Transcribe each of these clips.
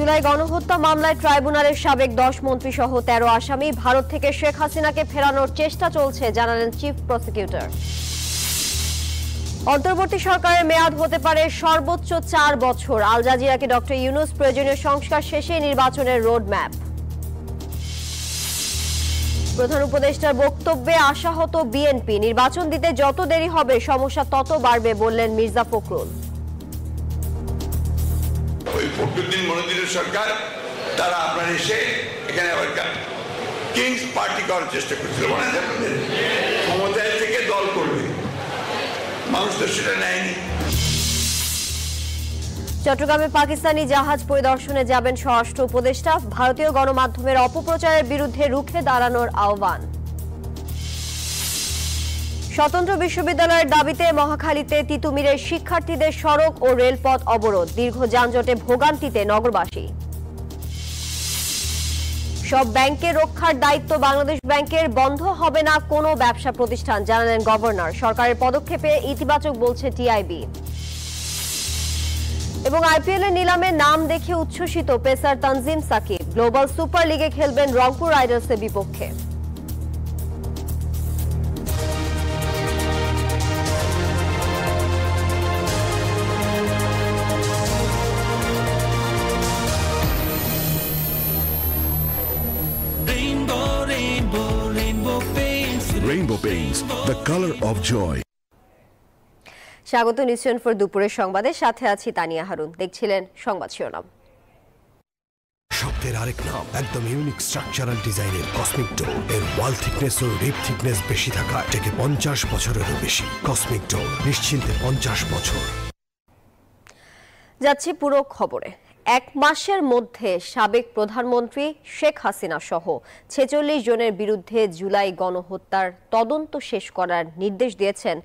জুলাই গণহত্যা মামলায় ট্রাইব্যুনালের সাবেক 10 মন্ত্রী সহ 13 আসামি ভারত থেকে শেখ হাসিনাকে ফেরানোর চেষ্টা চলছে জানালেন চিফ প্রসিকিউটর। অন্তর্বর্তী সরকারের মেয়াদ হতে পারে সর্বোচ্চ 4 বছর। আল জাজিরাকে ডক্টর ইউনূস প্রয়োজনীয় সংস্কার শেষে নির্বাচনের রোড ম্যাপ। প্রধান উপদেষ্টার বক্তব্যে আশাহত বিএনপি, নির্বাচন দিতে যত দেরি হবে সমস্যা তত বাড়বে বললেন মির্জা ফখরুল। ওই ফখরুদ্দিন মনোজিরের সরকার তারা আপনার এসে এখানে আবার কিংস পার্টি করার চেষ্টা করছিল, মনে আছে আপনাদের? ক্ষমতায় থেকে দল করবে, মানুষ তো সেটা নেয়নি। চট্টগ্রামে পাকিস্তানি জাহাজ পরিদর্শনে যাবেন স্বরাষ্ট্র উপদেষ্টা। ভারতীয় গণমাধ্যমের অপপ্রচারের বিরুদ্ধে রুখে দাঁড়ানোর আহ্বান। স্বতন্ত্র বিশ্ববিদ্যালয়ের দাবিতে মহাখালীতে তিতুমিরের শিক্ষার্থীদের সড়ক ও রেলপথ অবরোধ, দীর্ঘ যানজটে ভোগান্তিতে নগরবাসী। সব ব্যাংকের রক্ষার দায়িত্ব বাংলাদেশ ব্যাংকের, বন্ধ হবে না কোনো ব্যবসা প্রতিষ্ঠান জানালেন গভর্নর। সরকারের পদক্ষেপে ইতিবাচক বলছে টিআইবি। এবং আইপিএল এর নিলামে নাম দেখে উচ্ছ্বসিত pacer Tanzim Sakib, global super লিগে খেলবেন রংপুর রাইডার্সের বিপক্ষে। Rainbow Paints, the color of joy. স্বাগত নিউজ ফর দুপুরের সংবাদে, সাথে আছি তানিয়া হারুন। দেখছিলেন সংবাদ শিরোনাম। শব্দের আরেক নাম, একদম ইউনিক স্ট্রাকচারাল ডিজাইনের কসমিক ডোর। এর ওয়াল থিকনেস ও রিপ থিকনেস বেশি থাকা থেকে 50 বছরেরও বেশি। কসমিক ডোর, নিশ্চিন্তে 50 বছর। যাচ্ছি পুরো খবরে। 1 মাসের মধ্যে সাবেক প্রধানমন্ত্রী শেখ হাসিনা সহ 46 জনের বিরুদ্ধে জুলাই গণহত্যার তদন্ত শেষ করার নির্দেশ দিয়েছেন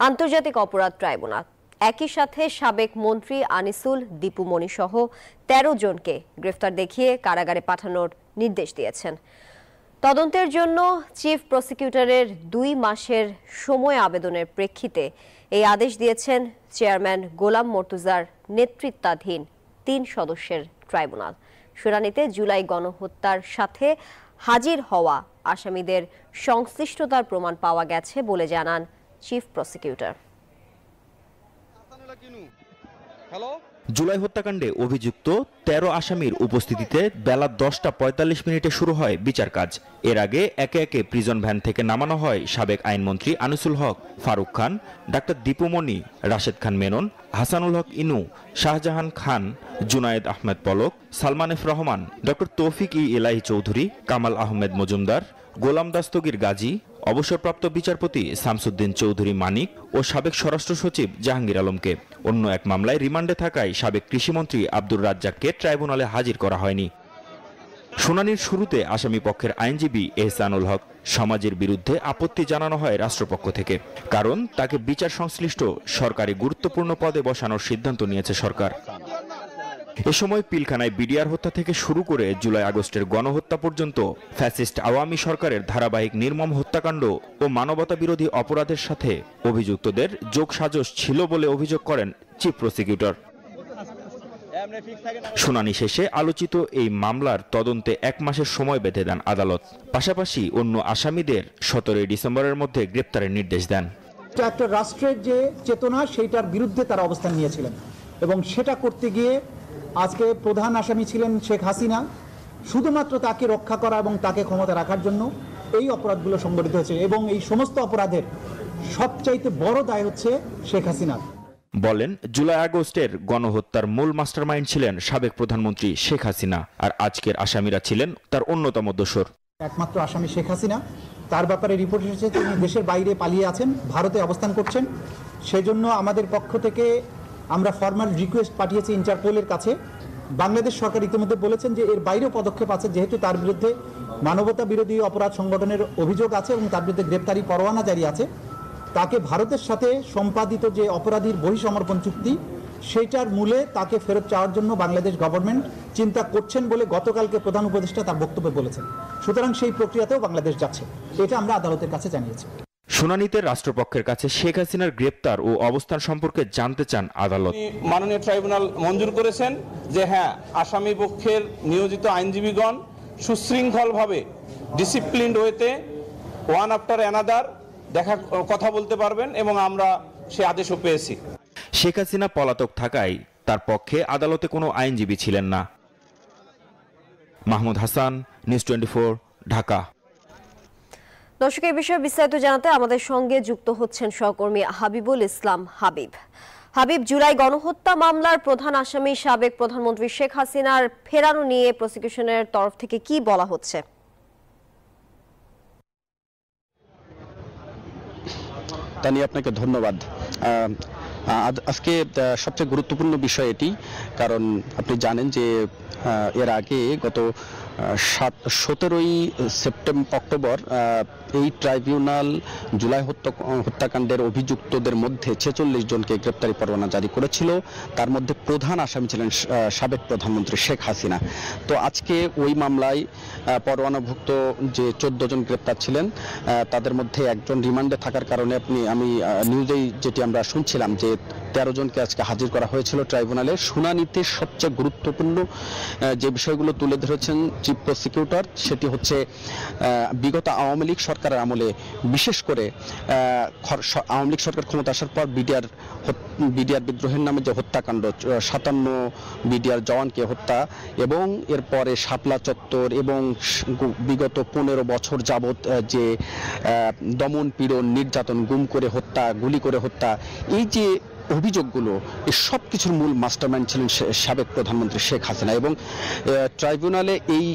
আন্তর্জাতিক অপরাধ ট্রাইব্যুনাল। একই সাথে সাবেক মন্ত্রী আনিসুল, দীপু মনি সহ 13 জনকে গ্রেফতার দেখিয়ে কারাগারে পাঠানোর নির্দেশ দিয়েছেন। তদন্তের জন্য চিফ প্রসিকিউটরের 2 মাসের সময় আবেদনের প্রেক্ষিতে এই আদেশ দিয়েছেন চেয়ারম্যান গোলাম মর্তুজার নেতৃত্বাধীন 3 সদস্যের ট্রাইব্যুনাল। শুনানিতে জুলাই গণহত্যার সাথে হাজির হওয়া আসামিদের সংশ্লিষ্টতার প্রমাণ পাওয়া গেছে বলে জানান চিফ প্রসিকিউটর। জুলাই হত্যাকাণ্ডে অভিযুক্ত 13 আসামির উপস্থিতিতে বেলা 10:45 শুরু হয় বিচার কাজ। এর আগে একে একে প্রিজন ভ্যান থেকে নামানো হয় সাবেক আইনমন্ত্রী আনিসুল হক, ফারুক খান, ডাক্তার দীপু মনি, রাশেদ খান মেনন, হাসানুল হক ইনু, শাহজাহান খান, জুনায়েদ আহমেদ পলক, সালমান এফ রহমান, ডক্টর তৌফিক ইলাহি চৌধুরী, কামাল আহমেদ মজুমদার, গোলাম দাস্তগীর গাজী, অবসরপ্রাপ্ত বিচারপতি শামসুদ্দিন চৌধুরী মানিক ও সাবেক স্বরাষ্ট্র সচিব জাহাঙ্গীর আলমকে। অন্য এক মামলায় রিমান্ডে থাকায় সাবেক কৃষিমন্ত্রী আব্দুর রাজ্জাককে ট্রাইব্যুনালে হাজির করা হয়নি। শুনানির শুরুতে আসামি পক্ষের আইনজীবী এহসানুল হক সমাজের বিরুদ্ধে আপত্তি জানানো হয় রাষ্ট্রপক্ষ থেকে, কারণ তাকে বিচার সংশ্লিষ্ট সরকারি গুরুত্বপূর্ণ পদে বসানোর সিদ্ধান্ত নিয়েছে সরকার। এ সময় পিলখানায় বিডিআর হত্যা থেকে শুরু করে জুলাই আগস্টের গণহত্যা পর্যন্ত ফ্যাসিস্ট আওয়ামী সরকারের ধারাবাহিক নির্মম হত্যাকাণ্ড ও মানবতা বিরোধী অপরাধের সাথে অভিযুক্তদের যোগসাজশ ছিল বলে অভিযোগ করেন চিফ প্রসিকিউটর। শুনানি শেষে আলোচিত এই মামলার তদন্তে 1 মাসের সময় বেঁধে দেন আদালত। পাশাপাশি অন্য আসামিদের 17 ডিসেম্বরের মধ্যে গ্রেপ্তারের নির্দেশ দেন। একটা রাষ্ট্রের যে চেতনা সেইটার বিরুদ্ধে তারা অবস্থান নিয়েছিলেন এবং সেটা করতে গিয়ে আজকে প্রধান আসামি ছিলেন শেখ হাসিনা। শুধুমাত্র তাকে রক্ষা করা এবং তাকে ক্ষমতা রাখার জন্য এই অপরাধগুলো সংঘটিত হয়েছে এবং এই সমস্ত অপরাধের সবচাইতে বড় দায় হচ্ছে শেখ হাসিনার। বলেন, জুলাই আগস্টের গণহত্যার মূল মাস্টারমাইন্ড ছিলেন সাবেক প্রধানমন্ত্রী শেখ হাসিনা, আর আজকের আসামিরা ছিলেন তার অন্যতম দোসর। একমাত্র আসামি শেখ হাসিনা, তার ব্যাপারে রিপোর্ট এসেছে তিনি দেশের বাইরে পালিয়ে আছেন, ভারতে অবস্থান করছেন। সেজন্য আমাদের পক্ষ থেকে আমরা ফর্মাল রিকোয়েস্ট পাঠিয়েছি ইন্টারপোলের কাছে। বাংলাদেশ সরকার ইতিমধ্যে বলেছেন যে এর বাইরেও পদক্ষেপ আছে, যেহেতু তার বিরুদ্ধে মানবতা বিরোধী অপরাধ সংগঠনের অভিযোগ আছে এবং তার বিরুদ্ধে গ্রেপ্তারি পরোয়ানা জারি আছে। তাকে ভারতের সাথে সম্পাদিত যে অপরাধীর বহিঃসমর্পণ চুক্তি, সেইটার মূলে তাকে ফেরত চাওয়ার জন্য বাংলাদেশ গভর্নমেন্ট চিন্তা করছেন বলে গতকালকে প্রধান উপদেষ্টা তার বক্তব্যে বলেছেন। সুতরাং সেই প্রক্রিয়াতেও বাংলাদেশ যাচ্ছে, এটা আমরা আদালতের কাছে জানিয়েছি। শুনানিতে রাষ্ট্রপক্ষের কাছে শেখ হাসিনার গ্রেপ্তার ও অবস্থান সম্পর্কে জানতে চান আদালত। মাননীয় ট্রাইব্যুনাল মঞ্জুর করেছেন যে হ্যাঁ, আসামি পক্ষের নিয়োজিত আইনজীবীগণ সুশৃঙ্খলভাবে ডিসিপ্লিনড ওয়েতে ওয়ান আফটার অ্যানাদার কথা বলতে পারবেন এবং আমরা সে আদেশও পেয়েছি। শেখ হাসিনা পলাতক থাকায় তার পক্ষে আদালতে কোনো আইনজীবী ছিলেন না। মাহমুদ হাসান, নিউজ 24, ঢাকা। দর্শক, এই বিষয়ে বিস্তারিত জানাতে আমাদের সঙ্গে যুক্ত হচ্ছেন সহকর্মী হাবিবুল ইসলাম। হাবিব, জুলাই গণহত্যা মামলার প্রধান আসামি সাবেক প্রধানমন্ত্রী শেখ হাসিনার ফেরানো নিয়ে প্রসিকিউশনের তরফ থেকে কি বলা হচ্ছে? তানি, আপনাকে ধন্যবাদ। আজকে সবচেয়ে গুরুত্বপূর্ণ বিষয় এটি, কারণ আপনি জানেন যে এর আগে গত 17ই অক্টোবর এই ট্রাইব্যুনাল জুলাই হত্যাকাণ্ডের অভিযুক্তদের মধ্যে 46 জনকে গ্রেপ্তারি পরোয়ানা জারি করেছিল। তার মধ্যে প্রধান আসামি ছিলেন সাবেক প্রধানমন্ত্রী শেখ হাসিনা। তো আজকে ওই মামলায় পরোয়ানাভুক্ত যে 14 জন গ্রেপ্তার ছিলেন তাদের মধ্যে একজন রিমান্ডে থাকার কারণে আমি নিউজেই যেটি আমরা শুনছিলাম যে 13 জনকে আজকে হাজির করা হয়েছিল ট্রাইব্যুনালে। শুনানিতে সবচেয়ে গুরুত্বপূর্ণ যে বিষয়গুলো তুলে ধরেছেন চিফ প্রসিকিউটর, সেটি হচ্ছে বিগত আওয়ামী লীগ সরকারের আমলে, বিশেষ করে আওয়ামী লীগ সরকার ক্ষমতা আসার পর বিডিআর বিদ্রোহের নামে যে হত্যাকাণ্ড, 57 বিডিআর জওয়ানকে হত্যা, এবং এরপরে শাপলা চত্বর এবং বিগত 15 বছর যাবৎ যে দমন পীড়ন, নির্যাতন, গুম করে হত্যা, গুলি করে হত্যা, এই যে অভিযোগগুলো, এই সব কিছুর মূল মাস্টারমাইন্ড ছিলেন সাবেক প্রধানমন্ত্রী শেখ হাসিনা। এবং ট্রাইব্যুনালে এই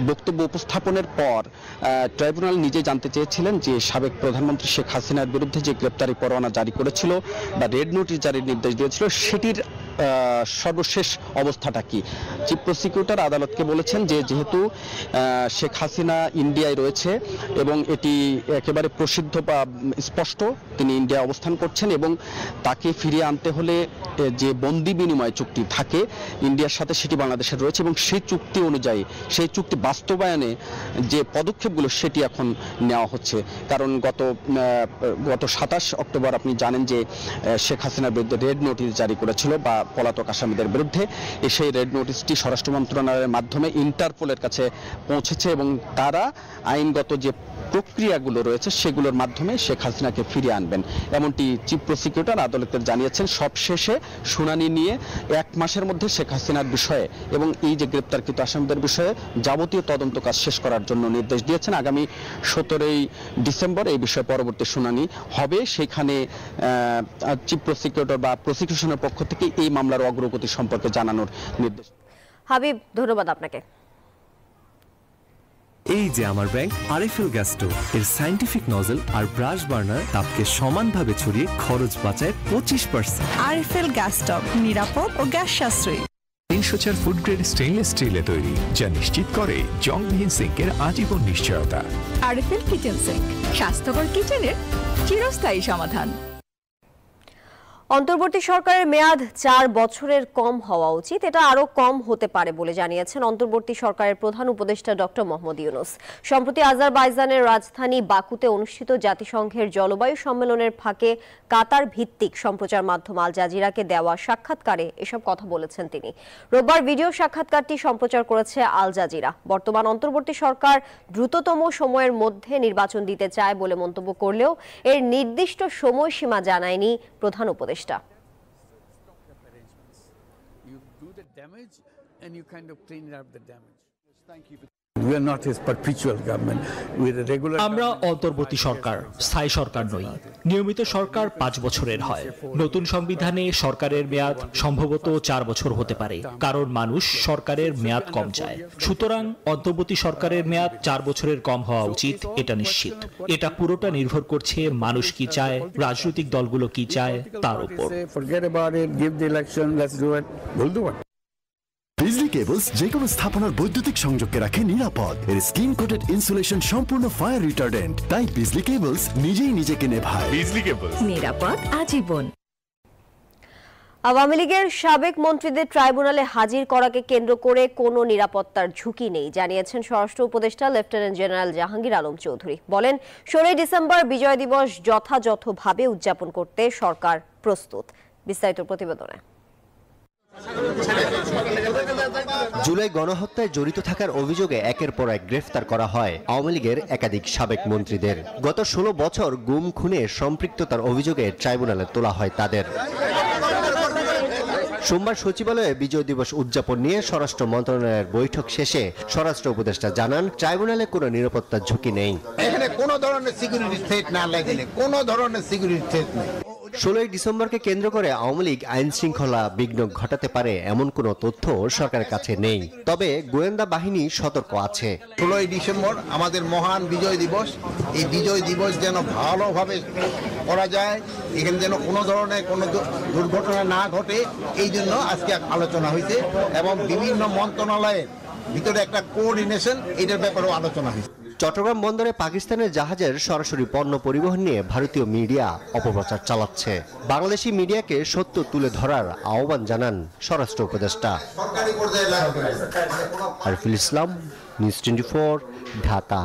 বক্তব্য উপস্থাপনের পর ট্রাইব্যুনাল নিজে জানতে চেয়েছিলেন যে সাবেক প্রধানমন্ত্রী শেখ হাসিনার বিরুদ্ধে যে গ্রেপ্তারি পরোয়ানা জারি করেছিল বা রেড নোটিশ জারির নির্দেশ দিয়েছিল সেটির সর্বশেষ অবস্থাটা কি। চিফ প্রসিকিউটর আদালতকে বলেছেন যে যেহেতু শেখ হাসিনা ইন্ডিয়ায় রয়েছে এবং এটি একেবারে প্রসিদ্ধ বা স্পষ্ট, তিনি ইন্ডিয়ায় অবস্থান করছেন এবং তাকে ফিরিয়ে আনতে হলে যে বন্দি বিনিময় চুক্তি থাকে ইন্ডিয়ার সাথে, সেটি বাংলাদেশের রয়েছে এবং সেই চুক্তি অনুযায়ী, সেই চুক্তি বাস্তবায়নে যে পদক্ষেপগুলো সেটি এখন নেওয়া হচ্ছে। কারণ গত 27 অক্টোবর আপনি জানেন যে শেখ হাসিনার বিরুদ্ধে রেড নোটিশ জারি করেছিল বা পলাতক আসামিদের বিরুদ্ধে। সেই রেড নোটিশটি স্বরাষ্ট্র মন্ত্রণালয়ের মাধ্যমে ইন্টারপোলের কাছে পৌঁছেছে এবং তারা আইনগত যে প্রক্রিয়াগুলো রয়েছে সেগুলোর মাধ্যমে শেখ হাসিনাকে ফিরিয়ে আনবেন, এমনটি চিফ প্রসিকিউটর আদালতের জানিয়েছেন। সবশেষে শুনানি নিয়ে 1 মাসের মধ্যে শেখ হাসিনার বিষয়ে এবং এই যে গ্রেপ্তারকৃত আসামিদের বিষয়ে যাবতীয় তদন্ত কাজ শেষ করার জন্য নির্দেশ দিয়েছেন। আগামী 17ই ডিসেম্বর এই বিষয়ে পরবর্তী শুনানি হবে। সেখানে চিফ প্রসিকিউটর বা প্রসিকিউশনের পক্ষ থেকে এই মামলার অগ্রগতি সম্পর্কে জানানোর নির্দেশ। হাবিব, ধন্যবাদ আপনাকে। এই যে আমার ব্যাংক আরএফএল গ্যাস স্টোভ, এর সায়েন্টিফিক নজল আর ব্রাশ বার্নার তাপকে সমানভাবে ছড়িয়ে খরচ বাঁচায় 25%। আরএফএল গ্যাস স্টোভ নিরাপদ ও গ্যাস সাশ্রয়ী। 304 ফুড গ্রেড স্টেইনলেস স্টিলে তৈরি, যা নিশ্চিত করে জংবিহীন সিঙ্কের আজীবন নিশ্চয়তা। আরএফএল কিচেন সিঙ্ক, স্বাস্থ্যকর কিচেনের চিরস্থায়ী সমাধান। অন্তর্বর্তী সরকারের মেয়াদ 4 বছরের কম হওয়া উচিত, এটা আরো কম হতে পারে বলে জানিয়েছেন অন্তর্বর্তী সরকারের প্রধান উপদেষ্টা ডক্টর মোহাম্মদ ইউনূস। সম্প্রতি আজারবাইজানের রাজধানী বাকুতে অনুষ্ঠিত জাতিসংঘের জলবায়ু সম্মেলনের ফাঁকে কাতার ভিত্তিক সম্প্রচার মাধ্যম আল জাজিরাকে দেওয়া সাক্ষাৎকারে এসব কথা বলেছেন তিনি। রোববার ভিডিও সাক্ষাৎকারটি সম্প্রচার করেছে আল জাজিরা। বর্তমান অন্তর্বর্তী সরকার দ্রুততম সময়ের মধ্যে নির্বাচন দিতে চায় বলে মন্তব্য করলেও এর নির্দিষ্ট সময়সীমা জানায়নি প্রধান উপদেষ্টা। আমরা অন্তর্বর্তী সরকার, স্থায়ী সরকার নই। নিয়মিত সরকার 5 বছরের হয়। নতুন সংবিধানে সরকারের মেয়াদ সম্ভবত 4 বছর হতে পারে, কারণ মানুষ সরকারের মেয়াদ কম চায়। সুতরাং অন্তর্বর্তী সরকারের মেয়াদ 4 বছরের কম হওয়া উচিত, এটা নিশ্চিত। এটা পুরোটা নির্ভর করছে মানুষ কি চায়, রাজনৈতিক দলগুলো কি চায় তার উপর। বিজলি কেবলস যে কোনো স্থাপনার বৈদ্যুতিক সংযোগকে রাখে নিরাপদ। এর স্কিন কোটেড ইনসুলেশন সম্পূর্ণ ফায়ার রিটার্ডেন্ট, তাই বিজলি কেবলস নিজেই নিজেকে নেভায়। বিজলি কেবলস, নিরাপদ আজীবন। আওয়ামী লীগের সাবেক মন্ত্রীদের ট্রাইব্যুনালে হাজির করাকে কেন্দ্র করে কোনো নিরাপত্তার ঝুঁকি নেই জানিয়েছেন স্বরাষ্ট্র উপদেষ্টা লেফটেন্যান্ট জেনারেল জাহাঙ্গীর আলম চৌধুরী। বলেন, 16 ডিসেম্বর বিজয় দিবস যথাযথভাবে উদযাপন করতে সরকার প্রস্তুত। বিস্তারিত প্রতিবেদনে। জুলাই গণহত্যায় জড়িত থাকার অভিযোগে একের পর এক গ্রেফতার করা হয় আওয়ামী লীগের একাধিক সাবেক মন্ত্রীদের। গত 16 বছর গুম খুনে সম্পৃক্ততার অভিযোগে ট্রাইব্যুনালে তোলা হয় তাদের। সোমবার সচিবালয়ে বিজয় দিবস উদযাপন নিয়ে স্বরাষ্ট্র মন্ত্রণালয়ের বৈঠক শেষে স্বরাষ্ট্র উপদেষ্টা জানান, ট্রাইব্যুনালে কোনো নিরাপত্তার ঝুঁকি নেই। এখানে কোনো ধরনের সিকিউরিটি থ্রেট না লাগলে কোনো ধরনের সিকিউরিটি থ্রেট নেই। 16 ডিসেম্বরকে কেন্দ্র করে আওয়ামী লীগ আইন শৃঙ্খলা বিঘ্ন ঘটাতে পারে এমন কোনো তথ্য সরকারের কাছে নেই, তবে গোয়েন্দা বাহিনী সতর্ক আছে। 16 ডিসেম্বর আমাদের মহান বিজয় দিবস, এই বিজয় দিবস যেন ভালোভাবে করা যায়, এখানে যেন কোনো ধরনের কোনো দুর্ঘটনা না ঘটে, এই জন্য আজকে আলোচনা হয়েছে এবং বিভিন্ন মন্ত্রণালয়ের ভিতরে একটা কোঅর্ডিনেশন, এটার ব্যাপারেও আলোচনা হয়েছে। চট্টগ্রাম বন্দরে পাকিস্তানের জাহাজের সরাসরি পণ্য পরিবহন নিয়ে ভারতীয় মিডিয়া অপপ্রচার চালাচ্ছে। বাংলাদেশি মিডিয়াকে সত্য তুলে ধরার আহ্বান জানান স্বরাষ্ট্র উপদেষ্টা। আরফুল ইসলাম, নিউজ 24, ঢাকা।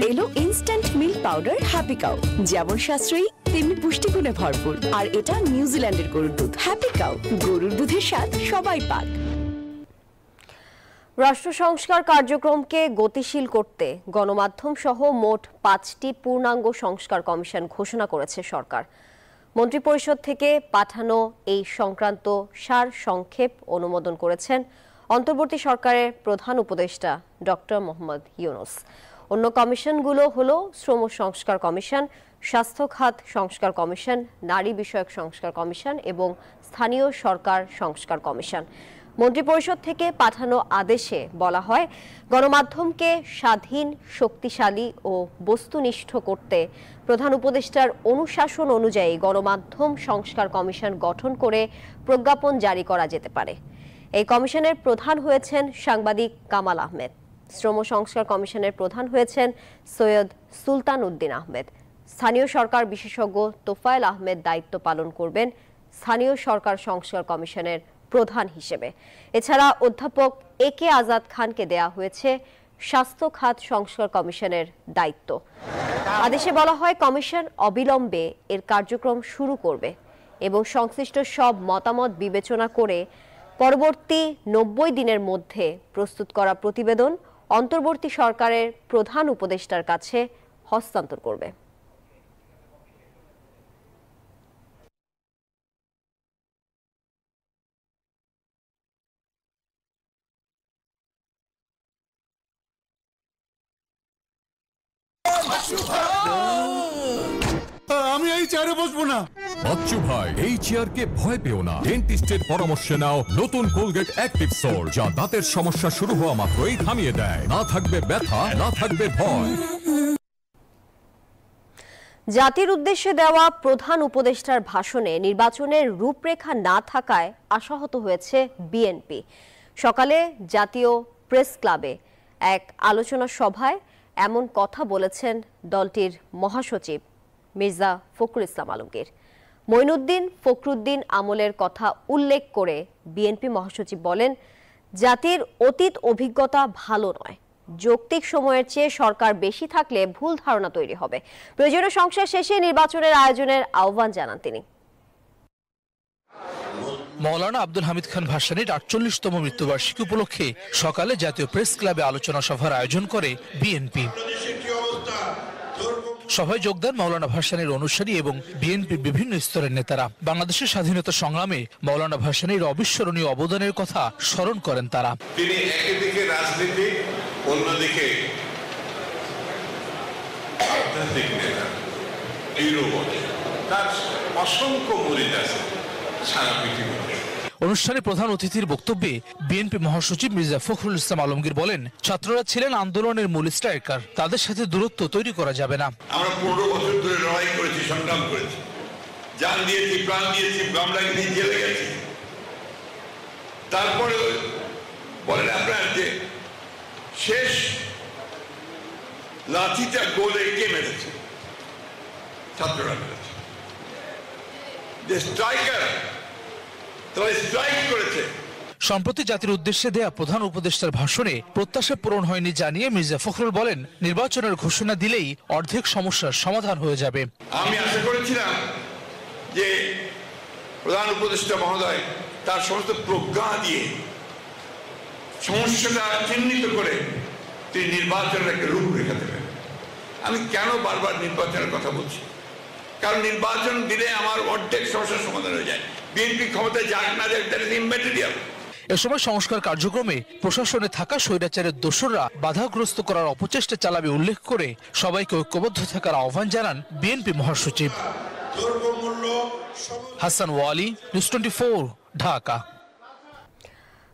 এলো instant milk powder happy cow, যেমন সাশ্রয়ী তেমনি পুষ্টিগুণে ভরপুর, আর এটা নিউজিল্যান্ডের গরুর দুধ। হ্যাপি কাউ, গরুর দুধের স্বাদ সবাই পাক। রাষ্ট্র সংস্কার কার্যক্রমকে গতিশীল করতে গণমাধ্যম সহ মোট 5টি পূর্ণাঙ্গ সংস্কার কমিশন ঘোষণা করেছে সরকার। মন্ত্রিপরিষদ থেকে পাঠানো এই সংক্রান্ত সার সংক্ষেপ অনুমোদন করেছেন অন্তর্বর্তী সরকারের প্রধান উপদেষ্টা ডক্টর মোহাম্মদ ইউনূস। অন্য কমিশনগুলো হলো শ্রম সংস্কার কমিশন, স্বাস্থ্য খাত সংস্কার কমিশন, নারী বিষয়ক সংস্কার কমিশন এবং স্থানীয় সরকার সংস্কার কমিশন। মন্ত্রিপরিষদ থেকে পাঠানো আদেশে বলা হয়, গণমাধ্যমকে স্বাধীন, শক্তিশালী ও বস্তুনিষ্ঠ করতে প্রধান উপদেষ্টার অনুশাসন অনুযায়ী গণমাধ্যম সংস্কার কমিশন গঠন করে প্রজ্ঞাপন জারি করা যেতে পারে। এই কমিশনের প্রধান হয়েছেন সাংবাদিক কামাল আহমেদ। শ্রম সংস্কার কমিশনের প্রধান হয়েছেন সৈয়দ সুলতান উদ্দিন আহমেদ। স্থানীয় সরকার বিশেষজ্ঞ তোফায়েল আহমেদ দায়িত্ব পালন করবেন স্থানীয় সরকার সংস্কার কমিশনের প্রধান হিসেবে। এছাড়া অধ্যাপক একে আজাদ খানকে দেয়া হয়েছে স্বাস্থ্য খাত সংস্কার কমিশনের দায়িত্ব। আদেশে বলা হয়, কমিশন অবিলম্বে এর কার্যক্রম শুরু করবে এবং সংশ্লিষ্ট সব মতামত বিবেচনা করে পরবর্তী 90 দিনের মধ্যে প্রস্তুত করা প্রতিবেদন অন্তর্বর্তী সরকারের প্রধান উপদেষ্টার কাছে হস্তান্তর করবে। আমি এই চেয়ারে বসবো না। বাচ্চু ভাই, এই চেয়ারকে ভয় পেও না। ডেন্টিস্টের পরামর্শ নাও নতুন কোলগেট অ্যাক্টিভ সোল, যা দাঁতের সমস্যা শুরু হওয়া মাত্রই থামিয়ে দেয়। না থাকবে ব্যথা, না থাকবে ভয়। জাতির উদ্দেশ্যে দেওয়া প্রধান উপদেষ্টার ভাষণে নির্বাচনের রূপরেখা না থাকায় আশাহত হয়েছে বিএনপি। সকালে জাতীয় প্রেস ক্লাবে এক আলোচনা সভায় এমন কথা বলেছেন দলটির মহাসচিব মির্জা ফখরুল ইসলাম আলমগীর। মঈনুদ্দিন ফখরুদ্দিন আমলের কথা উল্লেখ করে বিএনপি মহাসচিব বলেন, জাতির অতীত অভিজ্ঞতা ভালো নয়। যৌক্তিক সময়ের চেয়ে সরকার বেশি থাকলে ভুল ধারণা তৈরি হবে। প্রয়োজনীয় সংস্কার শেষে নির্বাচনের আয়োজনের আহ্বান জানান তিনি। মৌলানা আব্দুল হামিদ খান ভাসানীর 48তম মৃত্যুবার্ষিকী উপলক্ষে সকালে জাতীয় প্রেস ক্লাবে আলোচনা সভার আয়োজন করে বিএনপি। সভায় যোগ দেন মৌলানা ভাসানীর অনুসারী এবং বিএনপির বিভিন্ন স্তরের নেতারা। বাংলাদেশের স্বাধীনতা সংগ্রামে মৌলানা ভাসানীর অবিস্মরণীয় অবদানের কথা স্মরণ করেন তারা। তিনি একদিকে রাজনীতি, অন্যদিকে আধ্যাত্মিক নেতা, তার অসংখ্য মুরিদ আছে সারা পৃথিবীতে। অনুষ্ঠানে প্রধান অতিথির বক্তব্যে বিএনপি মহাসচিব মির্জা ফখরুল ইসলাম আলমগীর বলেন, ছাত্ররা ছিলেন আন্দোলনের মূল স্ট্রাইকার, তাদের সাথে দূরত্ব তৈরি করা যাবে না। আমরা 15 বছর ধরে লড়াই করেছি, সংগ্রাম করেছি, জান দিয়েছি, প্রাণ দিয়েছি, মামলাকে নিয়ে জেলে গেছি। তারপরে বলেন আপনার যে শেষ লাঠিটা গোলে কে মেরেছে? ছাত্ররা মেরেছে। যে স্ট্রাইকার তারা স্ট্রাইক করেছে। সম্প্রতি জাতির উদ্দেশ্যে দেয়া প্রধান উপদেষ্টার ভাষণে প্রত্যাশা পূরণ হয়নি জানিয়ে মির্জা ফখরুল বলেন, নির্বাচনের ঘোষণা দিলেই অর্ধেক সমস্যার সমাধান হয়ে যাবে। আমি আশা করেছিলাম যে প্রধান উপদেষ্টা মহোদয় তার সমস্ত প্রজ্ঞা দিয়ে সমস্যাটা চিহ্নিত করে তিনি নির্বাচনের একটা রূপরেখা দেবেন। আমি কেন বারবার নির্বাচনের কথা বলছি? কারণ নির্বাচন দিলে আমার অর্ধেক সমস্যার সমাধান হয়ে যায়। বিএনপি ক্ষমতায় যাক না যাক দ্যাট ইজ ইম্যাটেরিয়াল। এ সময় সংস্কার কার্যক্রমে প্রশাসনে থাকা স্বৈরাচারের দোসররা বাধাগ্রস্ত করার অপচেষ্টা চালাবে উল্লেখ করে সবাইকে ঐক্যবদ্ধ থাকার আহ্বান জানান বিএনপি মহাসচিব। হাসান ওয়ালি, নিউজ 24, ঢাকা।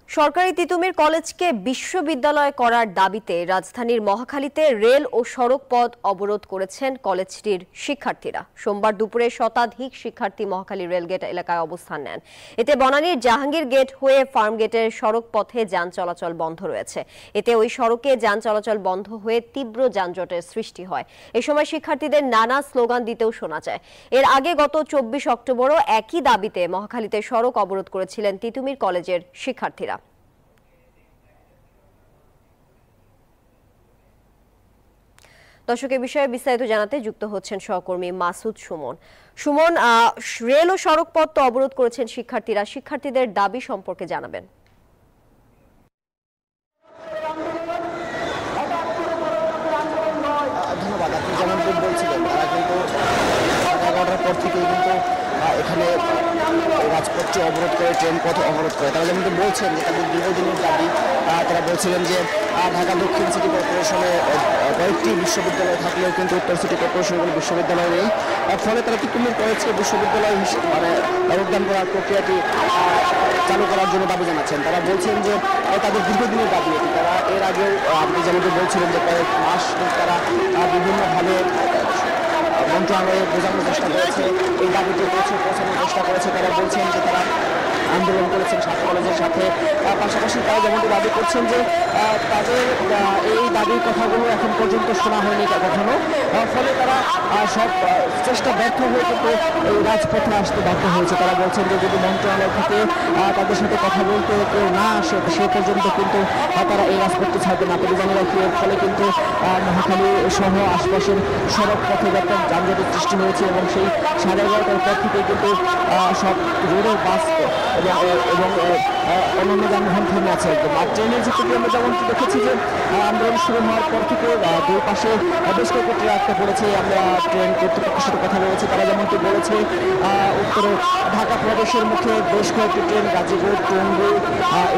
সরকারি তিতুমির কলেজকে বিশ্ববিদ্যালয় করার দাবিতে রাজধানীর মহাখালীতে রেল ও সড়ক পথ অবরোধ করেছেন কলেজটির শিক্ষার্থীরা। সোমবার দুপুরে শতাধিক শিক্ষার্থী মহাখালী রেলগেট এলাকায় অবস্থান নেন। এতে বনানীর জাহাঙ্গীর গেট হয়ে ফার্ম গেটের সড়ক পথে যান চলাচল বন্ধ রয়েছে। এতে ওই সড়কে যান চলাচল বন্ধ হয়ে তীব্র যানজটের সৃষ্টি হয়। এ সময় শিক্ষার্থীদের নানা স্লোগান দিতেও শোনা যায়। এর আগে গত 24 অক্টোবরও একই দাবিতে মহাখালীতে সড়ক অবরোধ করেছিলেন তিতুমির কলেজের শিক্ষার্থীরা। দর্শক, এই বিষয়ে বিস্তারিত জানাতে যুক্ত হচ্ছেন সহকর্মী মাসুদ সুমন। সুমন, রেল ও সড়ক পথ তো অবরোধ করেছেন শিক্ষার্থীরা, শিক্ষার্থীদের দাবি সম্পর্কে জানাবেন। ধন্যবাদ। আপনি যেমন বলছিলেন, তারা কিন্তু 11টার পর থেকেই কিন্তু এখানে রাজপথটি অবরোধ করে, ট্রেন পথ অবরোধ করে। তারা যেমন বলছেন যে তাদের দীর্ঘদিনের দাবি। তারা বলছিলেন যে ঢাকা দক্ষিণ সিটি কর্পোরেশনে কয়েকটি বিশ্ববিদ্যালয় থাকলেও কিন্তু উত্তর সিটি কর্পোরেশনে কোনো বিশ্ববিদ্যালয় নেই। ফলে তারা তিতুমির কলেজকে বিশ্ববিদ্যালয় মানে অবদান করার প্রক্রিয়াটি চালু করার জন্য দাবি জানাচ্ছেন। তারা বলছেন যে তাদের দীর্ঘদিনের দাবি এটি। তারা এর আগেও আপনি যেমন বলছিলেন যে কয়েক মাস তারা বিভিন্নভাবে মন্ত্রণালয়ে বোঝানোর চেষ্টা করেছে, এই দাবিটি পৌঁছানোর চেষ্টা করেছে। তারা বলছেন যে তারা আন্দোলন করেছেন সাত কলেজের সাথে। পাশাপাশি তারা যেমনটি দাবি করছেন যে তাদের এই দাবির কথাগুলো এখন পর্যন্ত শোনা হয়নি কখনো। ফলে তারা সব চেষ্টা ব্যর্থ হয়ে কিন্তু এই রাজপথে আসতে বাধ্য হয়েছে। তারা বলছেন যে যদি মন্ত্রণালয় থেকে তাদের সাথে কথা বলতে কেউ না আসে সে পর্যন্ত কিন্তু তারা এই রাজপথটি ছাড়বে না। পরিবহন রাখি এর ফলে কিন্তু মহাখালী সহ আশপাশের সড়ক পথে ব্যাপক যানজটের সৃষ্টি হয়েছে এবং সেই 11:30টার পর থেকে কিন্তু সব রোডের বাস এবং অন্যান্য যানবাহন থেমে আছে একদম। আর ট্রেনের ক্ষেত্রে আমরা যেমনটি দেখেছি যে আন্দোলন শুরু হওয়ার পর থেকে দুই পাশে বেশ কয়েকটি ট্রেন আটকে পড়েছে। আমরা ট্রেন কর্তৃপক্ষের সাথে কথা বলেছি, তারা যেমনটি বলেছে উত্তরে ঢাকা প্রদেশের মুখে বেশ কয়েকটি ট্রেন গাজীপুর, টঙ্গী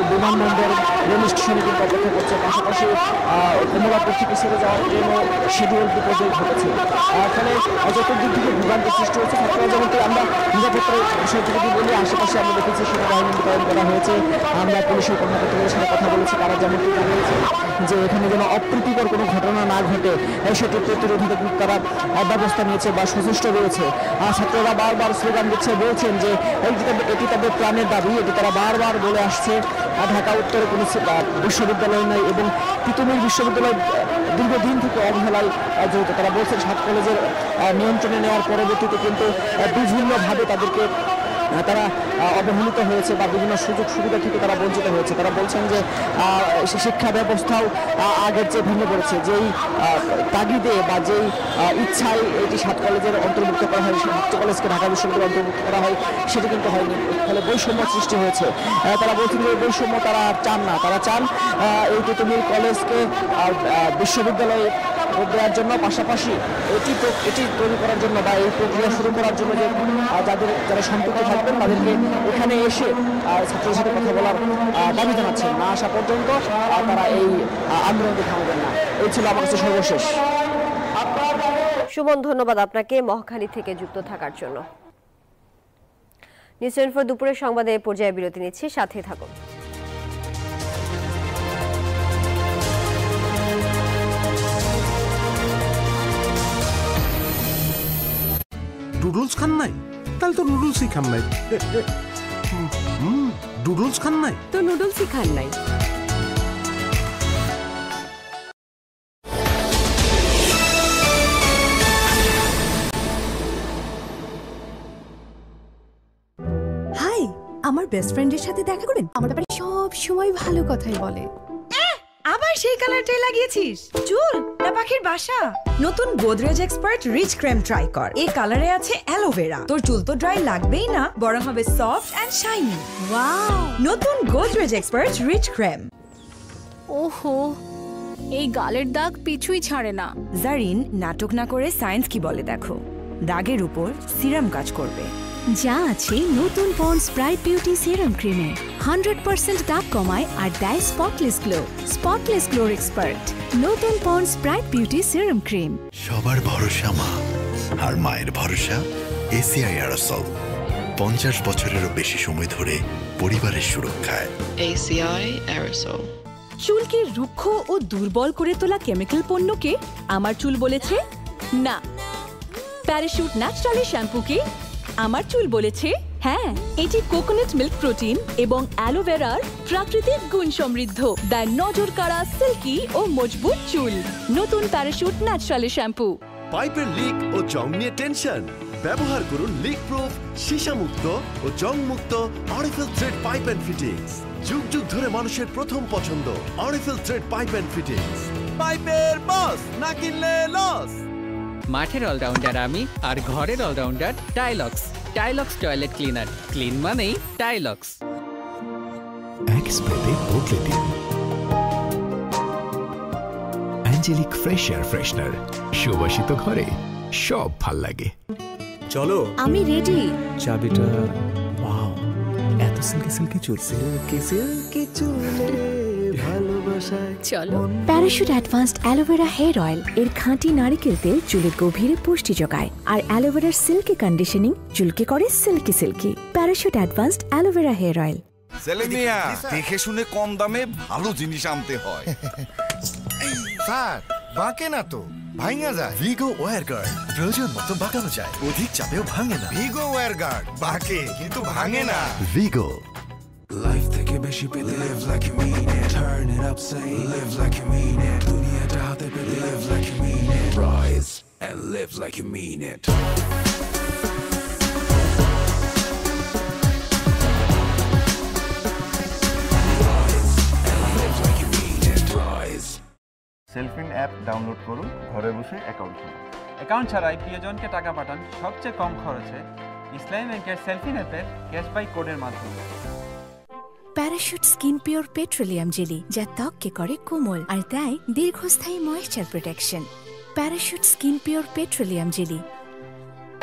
বিমানবন্দর রেল স্টেশনে কিন্তু অপেক্ষা করছে। পাশাপাশি কমলাপুর থেকে ছেড়ে যাওয়ার ট্রেনও শিডিউল বিপর্যয় ঘটেছে। ফলে চতুর্দিক থেকে ভোগান্তির সৃষ্টি হয়েছে। ছাত্ররা যেমনটি আমরা নিরাপত্তার বিষয়টি যদি বলি, আশেপাশে আমরা দেখেছি সেনাবাহিনী মোতায়েন করা হয়েছে। আমরা পুলিশের কর্মকর্তাদের সাথে কথা বলেছি, তারা যেমনটি জানিয়েছে যে এখানে যেন অপ্রীতিকর কোনো ঘটনা না ঘটে সেটি প্রতিরোধে কিন্তু তারা ব্যবস্থা নিয়েছে বা সচেষ্ট রয়েছে। ছাত্ররা বারবার স্লোগান দিচ্ছে, বলছেন যে এটি তাদের প্রাণের দাবি। এটি তারা বারবার বলে আসছে। ঢাকা উত্তরে কোনো বিশ্ববিদ্যালয় নাই এবং তিতুমির বিশ্ববিদ্যালয় দীর্ঘদিন থেকে অবহেলায় জড়িত। তারা বলছেন সাত কলেজের নিয়ন্ত্রণে নেওয়ার পরবর্তীতে কিন্তু বিভিন্নভাবে তাদেরকে তারা অবহেলিত হয়েছে বা বিভিন্ন সুযোগ সুবিধা থেকে তারা বঞ্চিত হয়েছে। তারা বলছেন যে শিক্ষা ব্যবস্থাও আগের চেয়ে ভেঙে পড়েছে। যেই তাগিদে বা যেই ইচ্ছায় এটি সাত কলেজের অন্তর্ভুক্ত করা হয়, সাত কলেজকে ঢাকা বিশ্ববিদ্যালয়ে অন্তর্ভুক্ত করা হয়, সেটি কিন্তু হয়নি। ফলে বৈষম্য সৃষ্টি হয়েছে। তারা বলছেন যে বৈষম্য তারা চান না। তারা চান এই তিতুমির কলেজকে বিশ্ববিদ্যালয়ে দেওয়ার জন্য, পাশাপাশি এটি তৈরি করার জন্য বা এই প্রক্রিয়া শুরু করার জন্য যে যারা সম্পৃক্ত থাকবেন তাদেরকে এখানে এসে ছাত্রদের সাথে কথা বলার দাবি জানাচ্ছেন। না আসা পর্যন্ত তারা এই আন্দোলনকে থামাবেন না। এই ছিল আমার কাছে সর্বশেষ। সুমন, ধন্যবাদ আপনাকে মহাখালী থেকে যুক্ত থাকার জন্য। নিউজ 24 দুপুরের সংবাদে পর্যায়ে বিরতি নিচ্ছি, সাথে থাকুন। নুডলস খান নাই? তাহলে তো নুডলসই খান নাই। নুডলস খান নাই তো নুডলসই খান নাই। আমার বেস্ট ফ্রেন্ডের সাথে দেখা করেন আমার ব্যাপারে সব সময় ভালো কথাই বলে। আবার সেই কালারটাই লাগিয়েছিস? চুল না পাখির বাসা? নতুন Godrej expert rich cream try কর। এই কালারে আছে অ্যালোভেরা। তোর চুল তো ড্রাই লাগবেই না, বরং হবে সফট এন্ড শাইনি। ওয়াও, নতুন গোদরেজ এক্সপার্ট রিচ ক্রিম। ওহো, এই গালের দাগ পিছুই ছাড়ে না। জারিন, নাটক না করে সায়েন্স কি বলে দেখো। দাগের উপর সিরাম কাজ করবে। যা আছে নতুন পন্ডস ব্রাইট বিউটি সিরাম ক্রিমে 100% দাগ কমায় আর দেয় স্পটলেস গ্লোর এক্সপার্ট। নতুন ponds bright beauty serum cream. সবার ভরসা মা, আর মায়ের ভরসা এসিআই এরোসল। 50 বছরেরও বেশি সময় ধরে পরিবারের সুরক্ষায়। ACI aerosol. চুলকে রুক্ষ ও দুর্বল করে তোলা কেমিক্যাল পণ্যকে আমার চুল বলেছে না। প্যারাশুট ন্যাচারাল শ্যাম্পুকে আমার চুল বলেছে হ্যাঁ। এটি কোকোনাট মিল্ক প্রোটিন এবং অ্যালোভেরার প্রাকৃতিক গুণ সমৃদ্ধ, দেয় নজর কাড়া সিল্কি ও মজবুত চুল। নতুন প্যারাশুট ন্যাচারাল শ্যাম্পু। পাইপের লিক ও জং নিয়ে টেনশন? ব্যবহার করুন লিক প্রুফ, সীসামুক্ত ও জং মুক্ত RFL thread pipe and fittings. যুগ যুগ ধরে মানুষের প্রথম পছন্দ RFL thread pipe and fittings. পাইপের বস, না কিনলে লস। মাঠের অলরাউন্ডার আমি, আর ঘরের allrounder Tylox. Tylox toilet cleaner, clean মানেই টাইলক্স। এক স্প্রেতে বদলে দিন অ্যাঞ্জেলিক ফ্রেশ এয়ার ফ্রেশনার। সুবাসিত ঘরে সব ভাল লাগে। চলো, আমি রেডি। চাবিটা, ওয়াও, এত সিল্কি চুল। সিল্কি চুলে ভালোবাসায় চলো। Parachute advanced aloe vera hair oil এর খাঁটি নারকেল তেল চুলের গভীরে পুষ্টি যোগায়, আর অ্যালোভেরার সিল্কি কন্ডিশনিং চুলকে করে silky. Parachute advanced aloe vera hair oil. সেলেমিয়া, দেখে শুনে কম দামে ভালো জিনিস আনতে হয়। স্যার, বাঁকে না তো, ভাঙা যায়। ভিগো ওয়্যার গার্ড, প্রয়োজন মতো বাঁকানো যায়, অধিক চাপেও ভাঙে না। ভিগো ওয়্যার গার্ড বাঁকে কিন্তু ভাঙে না। ভিগো। লাইফ থেকে বেশি পেতে live like you mean it, turn it up, say live like you mean it, দুনিয়াটা হাতে পেতে live like you mean it, rise and live like you mean it. Cellfin app download করুন, ঘরে বসে অ্যাকাউন্ট খুলুন। অ্যাকাউন্ট ছাড়াই প্রিয়জনকে টাকা পাঠান সবচেয়ে কম খরচে ইসলামী ব্যাংকের সেলফিন অ্যাপের ক্যাশবাই কোডের মাধ্যমে। Parachute skin pure petroleum jelly, যা ত্বককে করে কোমল আর দেয় দীর্ঘস্থায়ী moisture protection. Parachute skin pure petroleum jelly.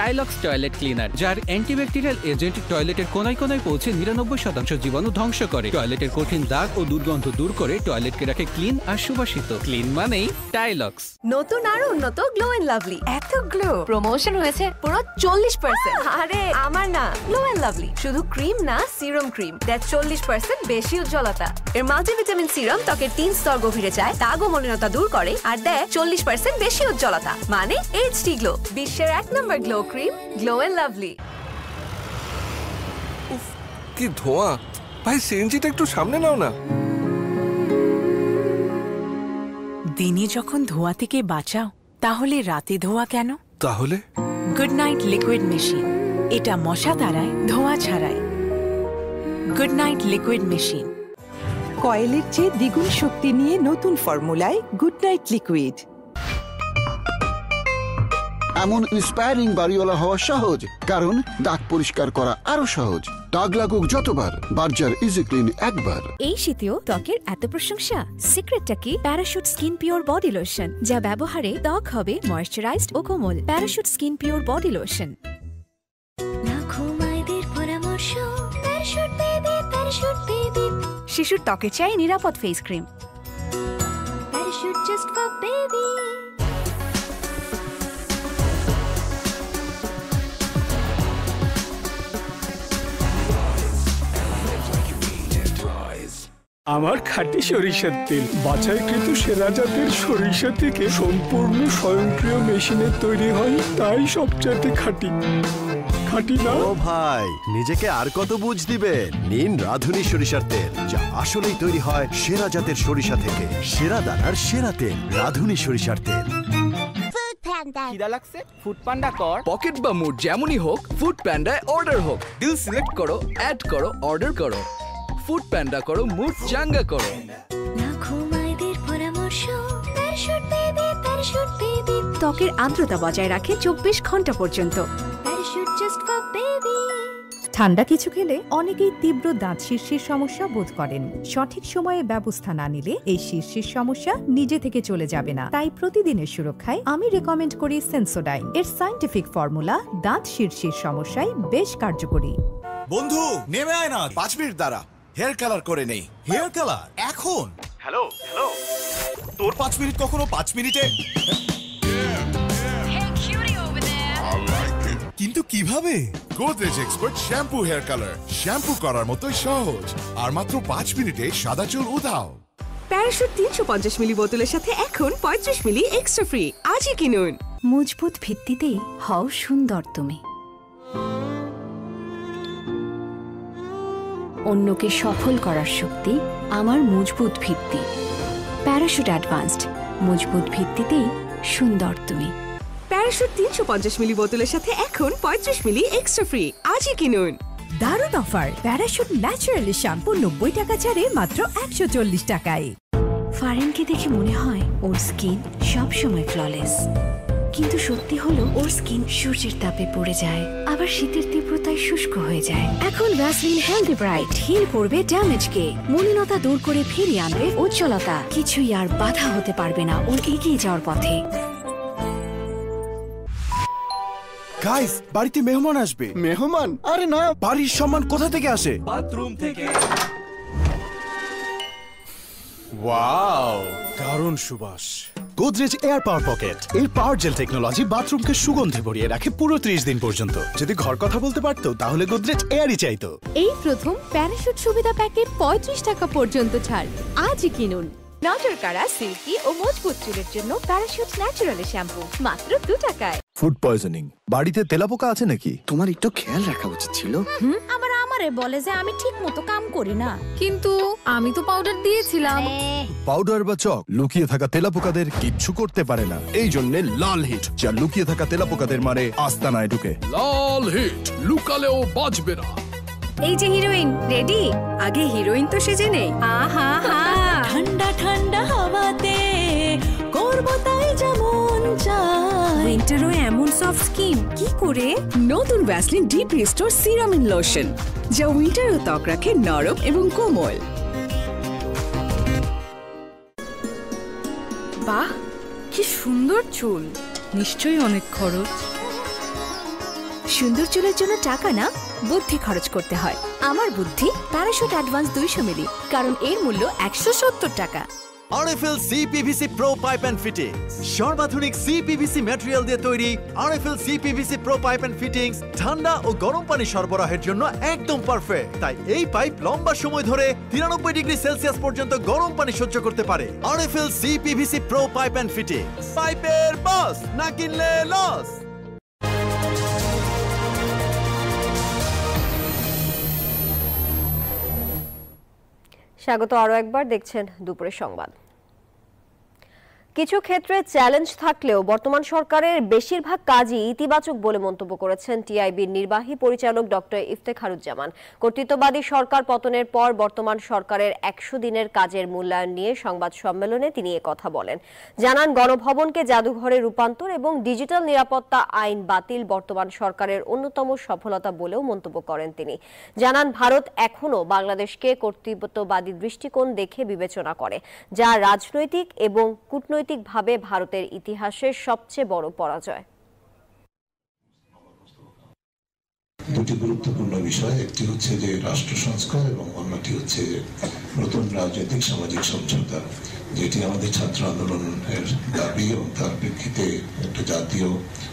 Tylox toilet cleaner, যার অ্যান্টিব্যাকটেরিয়াল এজেন্ট টয়লেটের কোনায় কোনায় পৌঁছে 99% জীবাণু ধ্বংস করে, টয়লেটের কঠিন দাগ ও দুর্গন্ধ দূর করে টয়লেটকে রাখে ক্লিন আর সুবাসিত। ক্লিন মানেই টাইলক্স। নতুন আর উন্নত গ্লো এন্ড লাভলি। এত গ্লো প্রমোশন হয়েছে পুরো 40%। আরে আমার না, গ্লো এন্ড লাভলি শুধু ক্রিম না, সিরাম ক্রিম দেয় 40% বেশি উজ্জ্বলতা। এর মাল্টিভিটামিন সিরাম ত্বকের 3 স্তর গভীরে যায়, দাগ ও মলিনতা দূর করে আর দেয় 40% বেশি উজ্জ্বলতা, মানে এইচডি গ্লো। বিশ্বের 1 number glow cream, glow and lovely. কি ধোঁয়া! ভাই, সিএনজিটা একটু সামনে নাও না। দিনে যখন ধোঁয়া থেকে বাঁচাও, তাহলে রাতে ধোঁয়া কেন? তাহলে গুড নাইট লিকুইড মেশিন, এটা মশা তাড়ায়, ধোঁয়া ছাড়ায়। Good Knight liquid machine. কয়েলের চেয়ে দ্বিগুণ শক্তি নিয়ে নতুন ফর্মুলায় গুড নাইট লিকুইড। এমন ইন্সপায়ারিং বাড়িওয়ালা হওয়া সহজ, কারণ দাগ পরিষ্কার করা আরো সহজ। দাগ লাগুক যতবার, বার্জার ইজি ক্লিন একবার। এই শীতেও ত্বকের এত প্রশংসা? সিক্রেটটা কি? Parachute skin pure body lotion, যা ব্যবহারে ত্বক হবে ময়েশ্চারাইজড ও কোমল। Parachute skin pure body lotion. শিশুর ত্বকে চাই নিরাপদ face cream. Parachute just for baby. আমার খাঁটি সরিষার তেল, বাছাইকৃত সেরা জাতের সরিষা থেকে সম্পূর্ণ স্বয়ংক্রিয় মেশিনে তৈরি হয়, তাই সবচেয়ে খাঁটি। খাঁটি না? ও ভাই, নিজেকে আর কত বুঝ দিবেন? নিন রাধুনী সরিষার তেল, যা আসলেই তৈরি হয় সেরা জাতের সরিষা থেকে। সেরা দানার সেরা তেল, রাধুনী সরিষার তেল। খিদা লাগছে ফুড পান্ডা কর। পকেট বা মুড যেমনই হোক, ফুড প্যান্ডায় অর্ডার হোক। ডিল সিলেক্ট করো, অ্যাড করো, অর্ডার করো। ফুড প্যান্ডা করো, মুড চাঙ্গা করো। ত্বকের আর্দ্রতা বজায় রাখে 24 ঘন্টা পর্যন্ত। ঠান্ডা কিছু খেলে অনেকেই তীব্র দাঁত শীর্ষের সমস্যা বোধ করেন। সঠিক সময়ে ব্যবস্থা না নিলে এই শীর্ষের সমস্যা নিজে থেকে চলে যাবে না। তাই প্রতিদিনের সুরক্ষায় আমি রেকমেন্ড করি সেন্সোডাইন। এর সায়েন্টিফিক ফর্মুলা দাঁত শীর্ষের সমস্যায় বেশ কার্যকরী। বন্ধু নেমে আয় না, 5 মিনিট দাঁড়া, হেয়ার কালার করে নেই। হেয়ার কালার এখন? হ্যালো হ্যালো, তোর 5 মিনিট কখনো 5 মিনিটে? কিন্তু কিভাবে? Godrej expert shampoo hair colour, shampoo করার মতোই সহজ, আর মাত্র 5 মিনিটে সাদা চুল উধাও। প্যারাশুট 350 মিলি বোতলের সাথে এখন 35 মিলি এক্সট্রা ফ্রি। আজই কিনুন। মজবুত ভিত্তিতেই হও সুন্দর তুমি। অন্যকে সফল করার শক্তি আমার মজবুত ভিত্তি। প্যারাশুট অ্যাডভান্সড, মজবুত ভিত্তিতেই সুন্দর তুমি। প্যারাশুট 350 মিলি বোতলের সাথে এখন 35 মিলি এক্সট্রা ফ্রি। আজই কিনুন। দারুণ অফার! প্যারাশুট ন্যাচারালি শ্যাম্পু 90 টাকা ছাড়ে মাত্র 140 টাকায়। ফারিনকে দেখে মনে হয় ওর স্কিন সবসময় ফ্ললেস, কিন্তু সত্যি হলো ওর স্কিন সূর্যের তাপে পড়ে যায়, আবার শীতের তীব্রতায় শুষ্ক হয়ে যায়। এখন ভ্যাসলিন হেলদি ব্রাইট হিল করবে ড্যামেজকে, মলিনতা দূর করে ফিরিয়ে আনবে উজ্জ্বলতা। কিছুই আর বাধা হতে পারবে না ওর এগিয়ে যাওয়ার পথে। গাইস, বাড়িতে মেহমান আসবে। মেহমান? আরে না, বাড়ির সম্মান কোথা থেকে আসে? বাথরুম থেকে। ওয়াও, দারুণ সুবাস। গোদরেজ এয়ার পাওয়ার পকেট, এর পাওয়ার জেল টেকনোলজি বাথরুমকে সুগন্ধে ভরিয়ে রাখে পুরো 30 দিন পর্যন্ত। যদি ঘর কথা বলতে পারতো তাহলে গোদরেজ এয়ারই চাইতো। এই প্রথম প্যারাশুট সুবিধা প্যাকে 35 টাকা পর্যন্ত ছাড়। আজই কিনুন। নজর কাড়া, সিল্কি ও মজবুত চুলের জন্য প্যারাশুট ন্যাচারালি শ্যাম্পু মাত্র 2 টাকায়। ফুড পয়জনিং, বাড়িতে তেলাপোকা আছে নাকি? তোমার একটু খেয়াল রাখা উচিত ছিল। আবার আমারে বলে যে আমি ঠিক মতো কাম করি না, কিন্তু আমি তো পাউডার দিয়েছিলাম। পাউডার বা চক লুকিয়ে থাকা তেলাপোকাদের কিচ্ছু করতে পারে না। এই জন্য লাল হিট, যা লুকিয়ে থাকা তেলাপোকাদের মারে আস্তানায় ঢুকে। লাল হিট, লুকালেও বাঁচবে না। এই যে হিরোইন রেডি, আগে হিরোইন তো সেজে নেই। আহা হা, ঠান্ডা ঠান্ডা হাওয়াতে করব তাই যেমন চাই। উইন্টারও এমন সফট স্কিন কি করে? নতুন Vaseline deep restore serum in lotion, যা উইন্টারও ত্বক রাখে নরম এবং কোমল। বাহ, কি সুন্দর চুল। নিশ্চয়ই অনেক খরচ। সুন্দর চুলের জন্য টাকা না, বুদ্ধি খরচ করতে হয়। আমার বুদ্ধি প্যারাশুট অ্যাডভান্স 200 মিলি, কারণ এর মূল্য 170 টাকা। RFL CPVC pro pipe and fittings, সর্বাধুনিক সিপিভিসি ম্যাটেরিয়াল দিয়ে তৈরি। RFL CPVC pro pipe and fittings ঠান্ডা ও গরম পানি সরবরাহের জন্য একদম পারফেক্ট। তাই এই পাইপ লম্বা সময় ধরে 93 ডিগ্রি সেলসিয়াস পর্যন্ত গরম পানি সহ্য করতে পারে। RFL CPVC pro pipe and fittings, পাইপের বস, না কিনলে লস। স্বাগত আরও একবার, দেখছেন দুপুরের সংবাদ। কিছু ক্ষেত্রে চ্যালেঞ্জ থাকলেও বর্তমান সরকারের বেশিরভাগ কাজই ইতিবাচক বলে মন্তব্য করেছেন টিআইবির নির্বাহী পরিচালক ডক্টর ইফতেখারুজ্জামান। কর্তৃত্ববাদী সরকার পতনের পর বর্তমান সরকারের 100 দিনের কাজের মূল্যায়ন নিয়ে সংবাদ সম্মেলনে তিনি কথা বলেন। জানান, গণভবনকে জাদুঘরে রূপান্তর এবং ডিজিটাল নিরাপত্তা আইন বাতিল বর্তমান সরকারের অন্যতম সফলতা বলেও মন্তব্য করেন তিনি। জানান, ভারত এখনও বাংলাদেশকে কর্তৃত্ববাদী দৃষ্টিকোণ দেখে বিবেচনা করে, যা রাজনৈতিক এবং কূটনৈতিক ভাবে ভারতের ইতিহাসের সবচেয়ে বড় পরাজয়। দুটি গুরুত্বপূর্ণ বিষয়, একটি হচ্ছে যে রাষ্ট্র সংস্কার এবং অন্যটি হচ্ছে নতুন রাজনৈতিক সামাজিক সমঝোতা, যেটি আমাদের ছাত্র আন্দোলনের দাবি এবং তার প্রেক্ষিতে একটা জাতীয়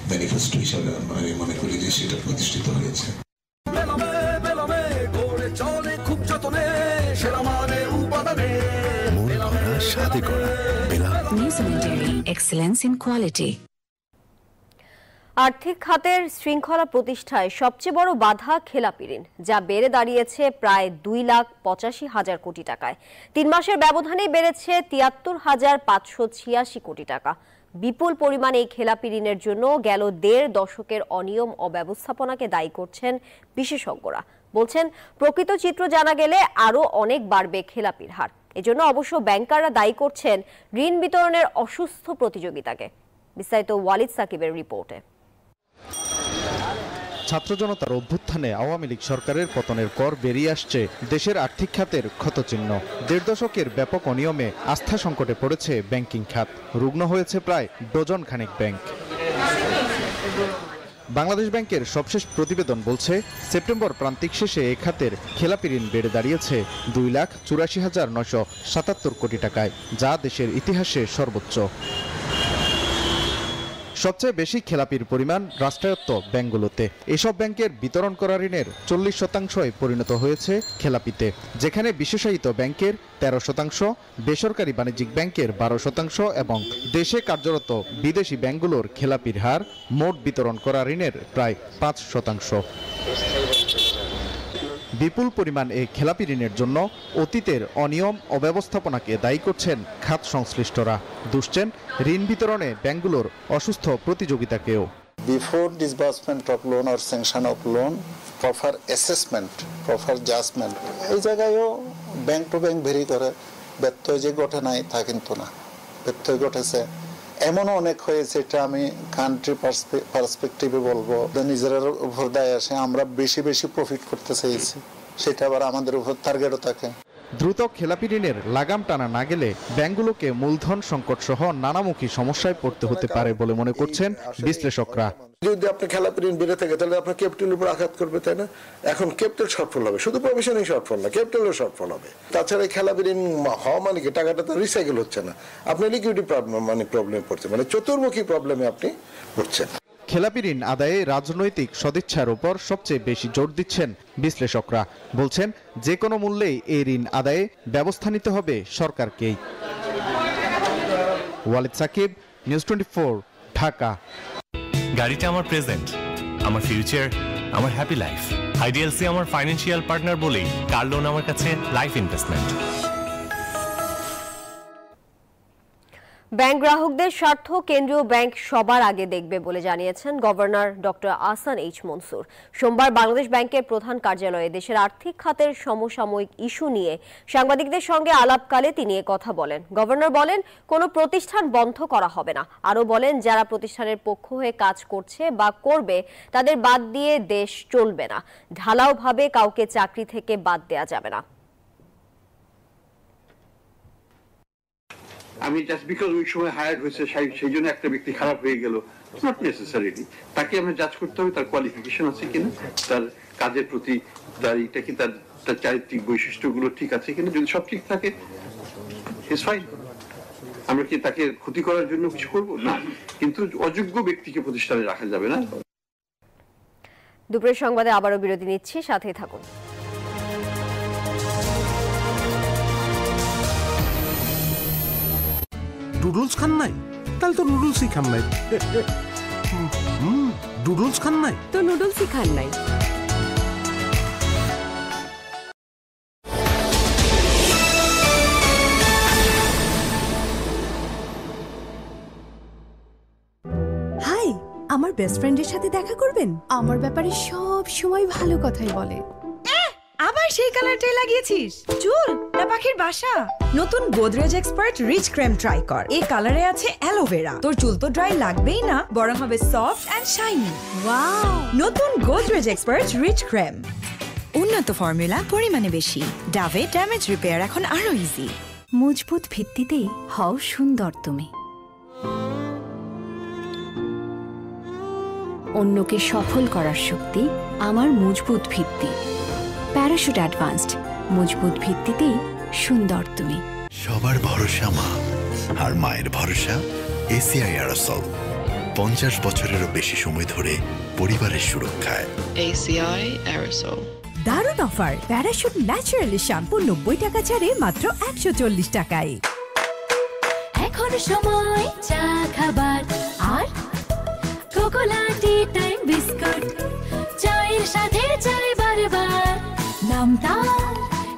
ম্যানিফেস্টো হিসাবে আমি মনে করি যে সেটা প্রতিষ্ঠিত হয়েছে। আর্থিক খাতের শৃঙ্খলা প্রতিষ্ঠায় সবচেয়ে বড় বাধা খেলাপি ঋণ, যা বেড়ে দাঁড়িয়েছে প্রায় 2,85,000 কোটি টাকায়। 3 মাসের ব্যবধানে বেড়েছে 73,586 কোটি টাকা। বিপুল পরিমাণে এই খেলাপি ঋণের জন্য গেল ১.৫ দশকের অনিয়ম অব্যবস্থাপনাকে দায়ী করছেন বিশেষজ্ঞরা। বলছেন প্রকৃত চিত্র জানা গেলে আরও অনেক বাড়বে খেলাপির হার। এজন্য অবশ্য ব্যাংকাররা দায়ী করছেন ঋণ বিতরণের অসুস্থ প্রতিযোগিতাকে। বিস্তারিত ওয়ালিদ সাকিবের রিপোর্টে। ছাত্র জনতার অভ্যুত্থানে আওয়ামী লীগ সরকারের পতনের পর বেরিয়ে আসছে দেশের আর্থিক খাতের ক্ষতচিহ্ন। ১.৫ দশকের ব্যাপক অনিয়মে আস্থা সংকটে পড়েছে ব্যাংকিং খাত। রুগ্ন হয়েছে প্রায় ডজন খানেক ব্যাংক। বাংলাদেশ ব্যাংকের সবশেষ প্রতিবেদন বলছে সেপ্টেম্বর প্রান্তিক শেষে এ খাতের খেলাপি ঋণ বেড়ে দাঁড়িয়েছে 2,84,977 কোটি টাকায়, যা দেশের ইতিহাসে সর্বোচ্চ। সবচেয়ে বেশি খেলাপির পরিমাণ রাষ্ট্রায়ত্ত ব্যাংকগুলোতে। এসব ব্যাংকের বিতরণ করা ঋণের 40% পরিণত হয়েছে খেলাপিতে, যেখানে বিশেষায়িত ব্যাংকের 13%, বেসরকারি বাণিজ্যিক ব্যাংকের 12% এবং দেশে কার্যরত বিদেশি ব্যাংকগুলোর খেলাপির হার মোট বিতরণ করা ঋণের প্রায় 5%। বিপুল পরিমাণ এই খেলাপি ঋণের জন্য অতীতের অনিয়ম অব্যবস্থাপনাকে দায়ী করছেন খাত সংশ্লিষ্টরা। দুষছেন ঋণ বিতরণে ব্যাংকগুলোর অসুস্থ প্রতিযোগিতাকেও। Before disbursement of loan or sanction of loan, proper assessment, proper judgment, এই জায়গায়ও ব্যাংক টু ব্যাংক ভেরি করে। ব্যত্যয় যে ঘটে নাই তা কিন্তু না, ব্যত্যয় ঘটেছে। এমনও অনেক হয়েছে, এটা আমি কান্ট্রি পার্সপেক্টিভে বলবো, নিজের উপর দায় আসে, আমরা বেশি বেশি প্রফিট করতে চাইছি, সেটা আবার আমাদের উপর টার্গেটও থাকে। দ্রুত খেলাপি ঋণের লাগাম টানা না গেলে ব্যাংকগুলোকে মূলধন সংকট সহ নানামুখী সমস্যায় পড়তে হতে পারে বলে মনে করছেন বিশ্লেষকরা। যদি আপনি খেলাপি ঋণ বেড়ে থাকে তাহলে আপনার ক্যাপিটালের উপর আঘাত করবে, তাই না? এখন ক্যাপিটাল শর্টফল হবে, শুধু প্রভিশনই শর্টফল না, ক্যাপিটালের শর্টফল হবে। তাছাড়া খেলাপি ঋণ হওয়া মানে কি টাকাটা তো রিসাইকেল হচ্ছে না, আপনি লিকুইডিটি প্রবলেমে পড়ছেন, মানে চতুর্মুখী প্রবলেমে আপনি পড়ছেন। খেলাপি ঋণ আদায়ে রাজনৈতিক সদিচ্ছার উপর সবচেয়ে বেশি জোর দিচ্ছেন বিশ্লেষকরা। বলছেন যে কোনো মূল্যেই এই ঋণ আদায়ে ব্যবস্থা নিতে হবে সরকারকেই। ওয়ালিদ সাকিব, নিউজ 24, ঢাকা। গাড়িটা আমার প্রেজেন্ট, আমার ফিউচার, আমার হ্যাপি লাইফ। আইডিএলসি আমার ফাইন্যান্সিয়াল পার্টনার বলেই কার লোন আমার কাছে লাইফ ইনভেস্টমেন্ট। ব্যাংক গ্রাহকদের স্বার্থ কেন্দ্রীয় ব্যাংক সবার আগে দেখবে বলে জানিয়েছেন governor doctor Ahsan H Mansur. সোমবার বাংলাদেশ ব্যাংকের প্রধান কার্যালয়ে দেশের আর্থিক খাতের সমসাময়িক ইস্যু নিয়ে সাংবাদিকদের সঙ্গে আলাপকালে তিনি কথা বলেন। গভর্নর বলেন, কোনো প্রতিষ্ঠান বন্ধ করা হবে না। আরও বলেন, যারা প্রতিষ্ঠানের পক্ষ হয়ে কাজ করছে বা করবে তাদের বাদ দিয়ে দেশ চলবে না। ঢালাওভাবে কাউকে চাকরি থেকে বাদ দেওয়া যাবে না। আমি জাস্ট বিকজ ওই সময় হায়ার হয়েছে সেই জন্য একটা ব্যক্তি খারাপ হয়ে গেল, নট নেসেসারিলি। তাকে আমরা জাজ করতে হবে তার কোয়ালিফিকেশন আছে কিনা, তার কাজের প্রতি তার এটা কি, তার চারিত্রিক বৈশিষ্ট্যগুলো ঠিক আছে কিনা। যদি সব ঠিক থাকে ইটস ফাইন। আমরা কি তাকে ক্ষতি করার জন্য কিছু করব না, কিন্তু অযোগ্য ব্যক্তিকে প্রতিষ্ঠানে রাখা যাবে না। দুপুরের সংবাদে আবারও বিরতি নিচ্ছি, সাথেই থাকুন। নুডলস খান নাই? তাহলে তো নুডলসই খান নাই। নুডলস খান নাই তো নুডলসই খান নাই। হাই, আমার বেস্ট ফ্রেন্ডের সাথে দেখা করবেন? আমার ব্যাপারে সব সময় ভালো কথাই বলে। আবার সেই কালারটাই লাগিয়েছিস? চুল না পাখির বাসা? নতুন Godrej expert rich cream try কর। এই কালারে আছে অ্যালোভেরা। তোর চুল তো ড্রাই লাগবেই না, বরং হবে সফট এন্ড শাইনি। ওয়াও! নতুন গোদরেজ এক্সপার্ট রিচ ক্রিম, উন্নত ফর্মুলা, পরিমাণে বেশি। ডাভে ড্যামেজ রিপেয়ার এখন আরো ইজি। মজবুত ভিত্তিতেই হও সুন্দর তুমি। অন্যকে সফল করার শক্তি আমার মজবুত ভিত্তি। প্যারাশুট অ্যাডভান্সড, মজবুত ভিত্তিতেই সুন্দর তুমি। সবার ভরসা মা, আর মায়ের ভরসা এসিআই অ্যারোসল। 50 বছরেরও বেশি সময় ধরে পরিবারের সুরক্ষায়। ACI aerosol. দারুণ অফার! প্যারাশুট ন্যাচারালি শ্যাম্পু 90 টাকা ছাড়ে মাত্র 140 টাকায়। এখন সময় চা খাবার আর কোকোলাটি টাইম বিস্কুট। চায়ের সাথে চাই বারবার, নামটা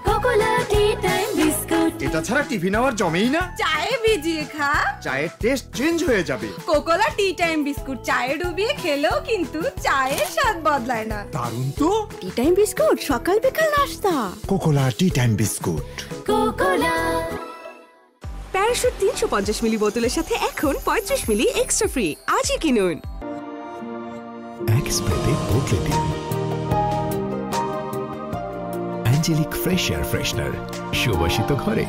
কোকোলাটি টাইম বিস্কুট। এটা তাছাড়া টিফিন আওয়ার জমেই না। চায়ে ভিজিয়ে খা, চায়ের টেস্ট চেঞ্জ হয়ে যাবে। কোকোলা টি টাইম বিস্কুট চায়ে ডুবিয়ে খেলেও কিন্তু চায়ের স্বাদ বদলায় না। দারুণ তো। টি টাইম বিস্কুট সকাল বিকাল নাস্তা। Kokola tea time biscuit. Kokola. Parachute 350 মিলি বোতলের সাথে এখন 35 মিলি এক্সট্রা ফ্রি। আজই কিনুন। এক স্প্রেতে বদলে দিন অ্যাঞ্জেলিক ফ্রেশ এয়ার ফ্রেশনার। সুবাসিত ঘরে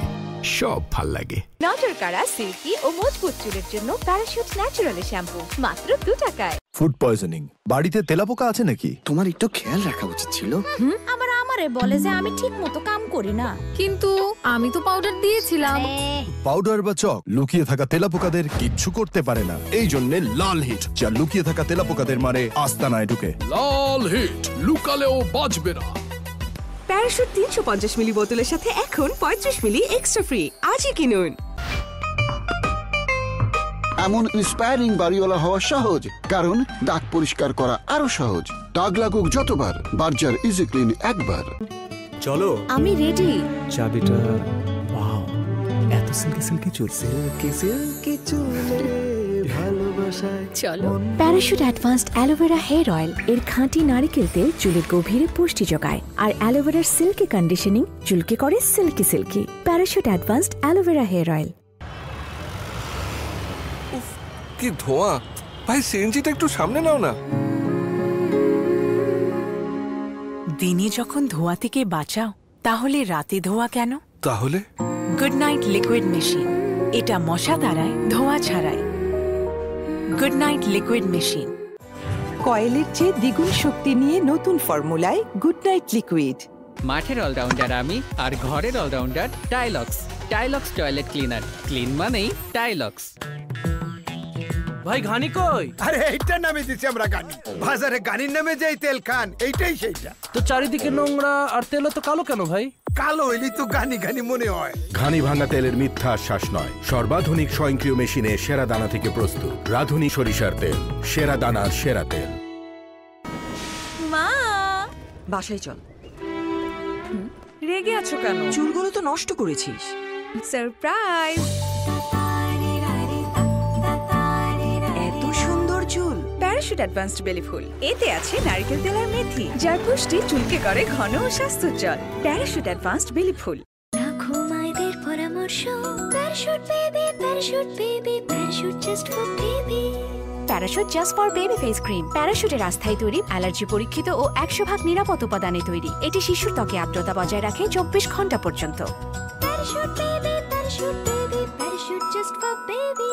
সব ভাল লাগে। নজর কাড়া, সিল্কি ও মজবুত চুলের জন্য প্যারাশুট ন্যাচারাল শ্যাম্পু মাত্র 2 টাকায়। ফুড পয়জনিং, বাড়িতে তেলাপোকা আছে নাকি? তোমার একটু খেয়াল রাখা উচিত ছিল। আমারে বলে যে আমি ঠিক মতো কাম করি না, কিন্তু আমি তো পাউডার দিয়েছিলাম। পাউডার বা চক লুকিয়ে থাকা তেলাপোকাদের কিচ্ছু করতে পারে না। এই জন্য লাল হিট, যা লুকিয়ে থাকা তেলাপোকাদের মারে আস্তানায় ঢুকে। লাল হিট, লুকালেও বাঁচবে না। প্যারাশুট 350 মিলি বোতলের সাথে এখন 35 মিলি এক্সট্রা ফ্রি। আজই কিনুন। এমন ইন্সপায়ারিং বাড়িওয়ালা হওয়া সহজ, কারণ দাগ পরিষ্কার করা আরো সহজ। দাগ লাগুক যতবার, বার্জার ইজি ক্লিন একবার। চলো, আমি রেডি। চাবিটা। ওয়াও, এত সিল্কি সিল্কি চুল। সিল্কি সিল্কি চুলে ভালোবাসায়। চলো। Parachute advanced aloe vera hair oil এর খাঁটি নারকেল তেল চুলের গভীরে পুষ্টি যোগায়, আর অ্যালোভেরার সিল্কি কন্ডিশনিং চুলকে করে silky silky. Parachute advanced aloe vera hair oil. কি ধোঁয়া! ভাই, সিএনজিটা একটু সামনে নাও না। দিনে যখন ধোঁয়া থেকে বাঁচাও, তাহলে রাতে ধোঁয়া কেন? তাহলে গুড নাইট লিকুইড মেশিন, এটা মশা তাড়ায়, ধোঁয়া ছাড়ায়। Good Knight liquid machine. কয়েলের চেয়ে দ্বিগুণ শক্তি নিয়ে নতুন ফর্মুলায় গুড নাইট লিকুইড। মাঠের অলরাউন্ডার আমি, আর ঘরের allrounder Tylox. Tylox toilet cleaner, clean মানেই টাইলক্স। ভাই, ঘানি কই? আরে এইটা নামে দিছি আমরা ঘানি। বাজারে ঘানির নামে যেই তেল খান, এইটাই সেইটা। তো চারিদিকে নোংরা আর তেল তো কালো কেন ভাই? কালো হইলি তো ঘানি ঘানি মনে হয়। ঘানি ভাঙা তেলের মিথ্যা আশ্বাস নয়, সর্বাধুনিক স্বয়ংক্রিয় মেশিনে সেরা দানা থেকে প্রস্তুত। রাধুনী সরিষার তেল, সেরা দানার সেরা তেল। মা, বাসায় চল। রেগে আছো কেন? চুলগুলো তো নষ্ট করেছিস। সারপ্রাইজ। এত সুন্দর চুল। প্যারাশুট অ্যাডভান্সড বেলি ফুল, এতে আছে নারকেল তেল আর মেথি, যার পুষ্টি চুলকে করে ঘন ও স্বাস্থ্যোজ্জ্বল। প্যারাশুট অ্যাডভান্সড বেলি ফুল। মায়েদের পরামর্শ, Parachute baby, Parachute baby, Parachute just for baby. Parachute just for baby face cream. প্যারাশুটের আস্থায় তৈরি, অ্যালার্জি পরীক্ষিত ও 100% নিরাপদ উপাদানে তৈরি। এটি শিশুর ত্বকে আর্দ্রতা বজায় রাখে 24 ঘন্টা পর্যন্ত। Parachute baby, Parachute baby, Parachute just for baby.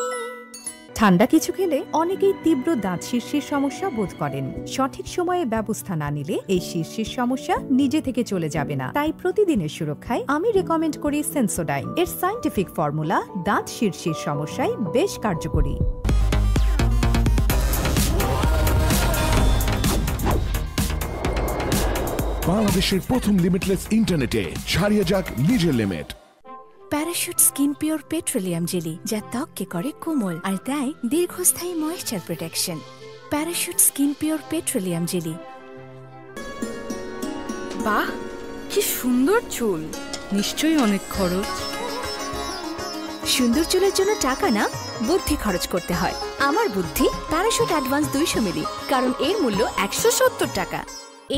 ঠান্ডা কিছু খেলে অনেকেই তীব্র দাঁত শীর্ষের সমস্যা বোধ করেন। সঠিক সময়ে ব্যবস্থা না নিলে এই শীর্ষের সমস্যা নিজে থেকে চলে যাবে না। তাই প্রতিদিনের সুরক্ষায় আমি রেকমেন্ড করি সেন্সোডাইন। এর সায়েন্টিফিক ফর্মুলা দাঁত শীর্ষের সমস্যায় বেশ কার্যকরী। বাংলাদেশের প্রথম লিমিটলেস ইন্টারনেটে ছাড়িয়ে যাক নিজের limit. Parachute skin pure petroleum jelly, যা ত্বককে করে কোমল আর দেয় দীর্ঘস্থায়ী moisture protection. Parachute skin pure petroleum jelly. বাহ, কি সুন্দর চুল। নিশ্চয়ই অনেক খরচ। সুন্দর চুলের জন্য টাকা না, বুদ্ধি খরচ করতে হয়। আমার বুদ্ধি প্যারাশুট অ্যাডভান্স 200 মিলি, কারণ এর মূল্য 170 টাকা।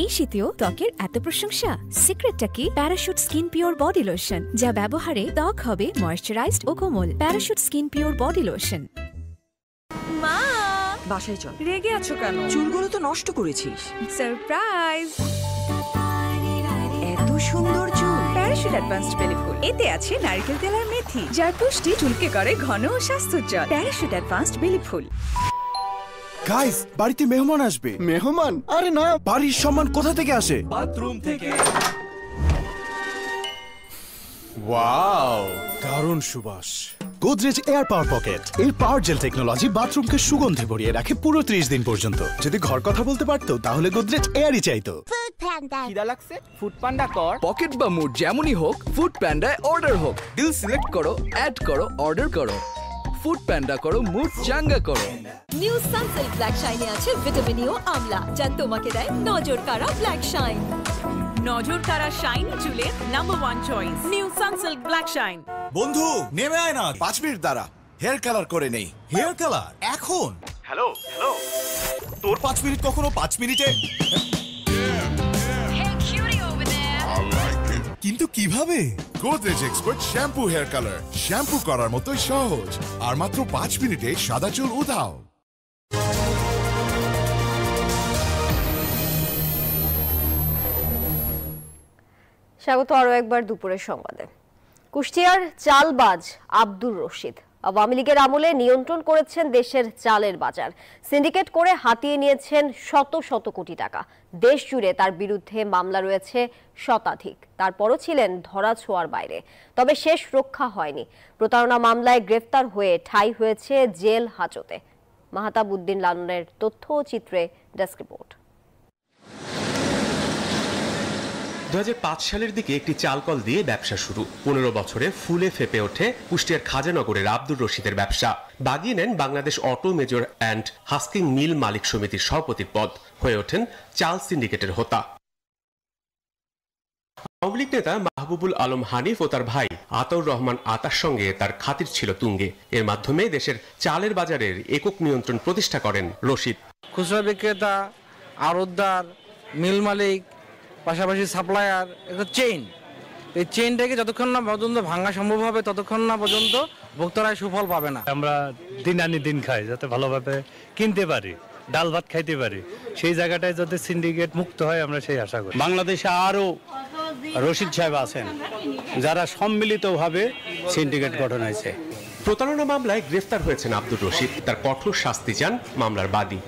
এই শীতেও ত্বকের এত প্রশংসা? সিক্রেটটা কি? Parachute skin pure body lotion, যা ব্যবহারে ত্বক হবে ময়েশ্চারাইজড ও কোমল। Parachute skin pure body lotion. মা, বাসায় চল। রেগে আছো কেন? চুলগুলো তো নষ্ট করেছিস। সারপ্রাইজ। এত সুন্দর চুল। প্যারাশুট অ্যাডভান্সড বেলি ফুল, এতে আছে নারকেল তেল আর মেথি, যার পুষ্টি চুলকে করে ঘন ও স্বাস্থ্যোজ্জ্বল। প্যারাশুট অ্যাডভান্সড বেলি ফুল। গাইস, বাড়িতে মেহমান আসবে। মেহমান? আরে না, বাড়ির সম্মান কোথা থেকে আসে? বাথরুম থেকে। ওয়াও, দারুণ সুবাস। গোদরেজ এয়ার পাওয়ার পকেট এর পাওয়ার জেল টেকনোলজি বাথরুমকে সুগন্ধে ভরিয়ে রাখে পুরো 30 দিন পর্যন্ত। যদি ঘর কথা বলতে পারতো, তাহলে গোদরেজ এয়ারই চাইতো। খিদা লাগছে, ফুড পান্ডা কর। পকেট বা মুড যেমনই হোক, ফুড প্যান্ডায় অর্ডার হোক। ডিল সিলেক্ট করো, অ্যাড করো, অর্ডার করো। ফুড প্যান্ডা করো, মুড চাঙ্গা করো। নিউ সানসিল্ক ব্ল্যাক শাইনে আছে ভিটামিন ই ও আমলা, যা তোমাকে দেয় নজর কাড়া ব্ল্যাক শাইন। নজর কাড়া শাইনি চুলের number 1 choice new Sunsilk black shine. বন্ধু নেমে আয় না, 5 মিনিট দাঁড়া, হেয়ার কালার করে নেই। হেয়ার কালার এখন? হ্যালো হ্যালো, তোর 5 মিনিট কখনো 5 মিনিটে? কিন্তু কিভাবে? Godrej expert shampoo hair colour, shampoo করার মতোই সহজ আর মাত্র 5 মিনিটে সাদা চুল উধাও। স্বাগত আরও একবার দুপুরের সংবাদে। কুষ্টিয়ার চালবাজ আব্দুর রশিদ আওয়ামী লীগের আমলে নিয়ন্ত্রণ করেছেন দেশের চালের বাজার, সিন্ডিকেট করে হাতিয়ে নিয়েছেন শত শত কোটি টাকা। দেশ জুড়ে তার বিরুদ্ধে মামলা রয়েছে শতাধিক, তারপরও ছিলেন ধরাছোঁয়ার বাইরে। তবে শেষ রক্ষা হয়নি, প্রতারণা মামলায় গ্রেফতার হয়ে ঠাঁই হয়েছে জেল হাজতে। মাহতাব উদ্দিন লালনের তথ্য ও চিত্রে ডেস্ক রিপোর্ট। 2005 সালের দিকে একটি চালকল দিয়ে ব্যবসা শুরু। 15 বছরে ফুলে ফেপে ওঠে কুষ্টিয়ার খাজানগরের আব্দুর রশিদের ব্যবসা। বাগিয়ে নেন Bangladesh auto major and husking mill মালিক সমিতির সভাপতির পদ, হয়ে ওঠেন চাল সিন্ডিকেটের হোতা। আওয়ামী লীগ নেতা মাহবুবুল আলম হানিফ ও তার ভাই আতাউর রহমান আতার সঙ্গে তার খাতির ছিল তুঙ্গে। এর মাধ্যমে দেশের চালের বাজারের একক নিয়ন্ত্রণ প্রতিষ্ঠা করেন রশিদ। খুচরা বিক্রেতা, আড়তদার, মিল মালিক, পাশাপাশি সাপ্লায়ার, একটা চেইন। এই চেইনটাকে যতক্ষণ না পর্যন্ত ভাঙা সম্ভব হবে ততক্ষণ না পর্যন্ত ভোক্তারা সুফল পাবে না। আমরা দিন আনি দিন খাই, যাতে ভালোভাবে কিনতে পারি, ডাল ভাত খাইতে পারি, সেই জায়গাটায় যাতে সিন্ডিকেট মুক্ত হয় আমরা সেই আশা করি। বাংলাদেশে আরও রশিদ সাহেব আছেন যারা সম্মিলিতভাবে সিন্ডিকেট গঠন হয়েছে। প্রতারণা মামলায় গ্রেফতার হয়েছেন আব্দুর রশিদ, তার কঠোর শাস্তি চান মামলার বাদী।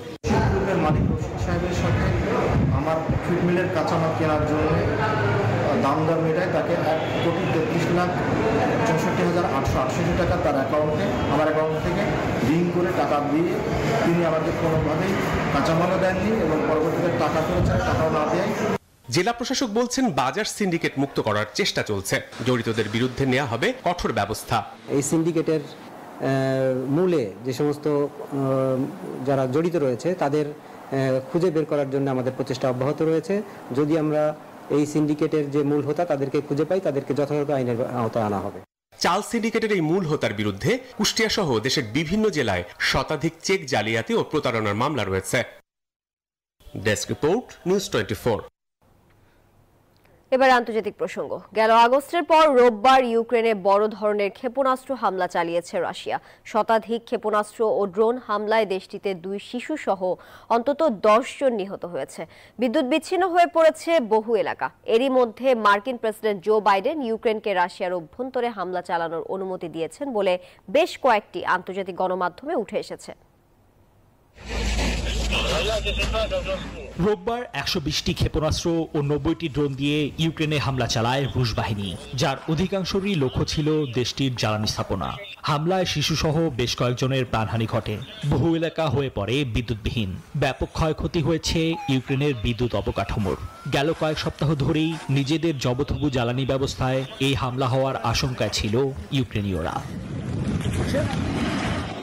মালিক রশিদ সাহেবের সাথে আমার ফিড মিলের কাঁচামাল কেনার জন্য দাম দর মেটায় তাকে 1,33,64,868 টাকা তার অ্যাকাউন্টে, আমার অ্যাকাউন্ট থেকে লিঙ্ক করে টাকা দিয়ে তিনি আমাকে কোনোভাবেই কাঁচামালও দেননি এবং পরবর্তীতে টাকা করেছেন, টাকাও না দেয়। জেলা প্রশাসক বলছেন বাজার সিন্ডিকেট মুক্ত করার চেষ্টা চলছে, জড়িতদের বিরুদ্ধে নেওয়া হবে কঠোর ব্যবস্থা। এই সিন্ডিকেটের মূলে যে সমস্ত যারা জড়িত রয়েছে তাদের খুঁজে বের করার জন্য আমাদের প্রচেষ্টা অব্যাহত রয়েছে। যদি আমরা এই সিন্ডিকেটের যে মূল হোতা তাদেরকে খুঁজে পাই, তাদেরকে যথাযথ আইনের আওতায় আনা হবে। চাল সিন্ডিকেটের এই মূল হোতার বিরুদ্ধে কুষ্টিয়া সহ দেশের বিভিন্ন জেলায় শতাধিক চেক জালিয়াতি ও প্রতারণার মামলা রয়েছে। Desk report, news 24। এবার আন্তর্জাতিক প্রসঙ্গ। গেল আগস্টের পর রোববার ইউক্রেনে বড় ধরনের ক্ষেপণাস্ত্র হামলা চালিয়েছে রাশিয়া। শতাধিক ক্ষেপণাস্ত্র ও ড্রোন হামলায় দেশটিতে 2 শিশু সহ অন্তত 10 জন নিহত হয়েছে। বিদ্যুৎ বিচ্ছিন্ন হয়ে পড়েছে বহু এলাকা। এরই মধ্যে মার্কিন প্রেসিডেন্ট জো বাইডেন ইউক্রেনকে রাশিয়ার অভ্যন্তরে হামলা চালানোর অনুমতি দিয়েছেন বলে বেশ কয়েকটি আন্তর্জাতিক গণমাধ্যমে উঠে এসেছে। রোববার 120টি ক্ষেপণাস্ত্র ও 90টি ড্রোন দিয়ে ইউক্রেনে হামলা চালায় রুশ বাহিনী, যার অধিকাংশরই লক্ষ্য ছিল দেশটির জ্বালানি স্থাপনা। হামলায় শিশুসহ বেশ কয়েকজনের প্রাণহানি ঘটে। বহু এলাকা হয়ে পড়ে বিদ্যুৎবিহীন। ব্যাপক ক্ষয়ক্ষতি হয়েছে ইউক্রেনের বিদ্যুৎ অবকাঠামোর। গেল কয়েক সপ্তাহ ধরেই নিজেদের জবথবু জ্বালানি ব্যবস্থায় এই হামলা হওয়ার আশঙ্কায় ছিল ইউক্রেনীয়রা।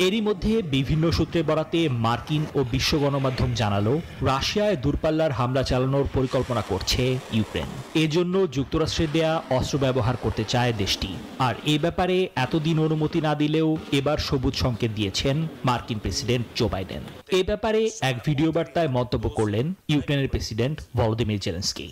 এরই মধ্যে বিভিন্ন সূত্রে বরাতে মার্কিন ও বিশ্ব গণমাধ্যম জানালো রাশিয়ায় দূরপাল্লার হামলা চালানোর পরিকল্পনা করছে ইউক্রেন। এজন্য যুক্তরাষ্ট্রের দেয়া অস্ত্র ব্যবহার করতে চায় দেশটি। আর এই ব্যাপারে এতদিন অনুমতি না দিলেও এবার সবুজ সংকেত দিয়েছেন মার্কিন প্রেসিডেন্ট জো বাইডেন। এ ব্যাপারে এক ভিডিও বার্তায় মন্তব্য করলেন ইউক্রেনের প্রেসিডেন্ট ভলোদিমির জেলেনস্কি।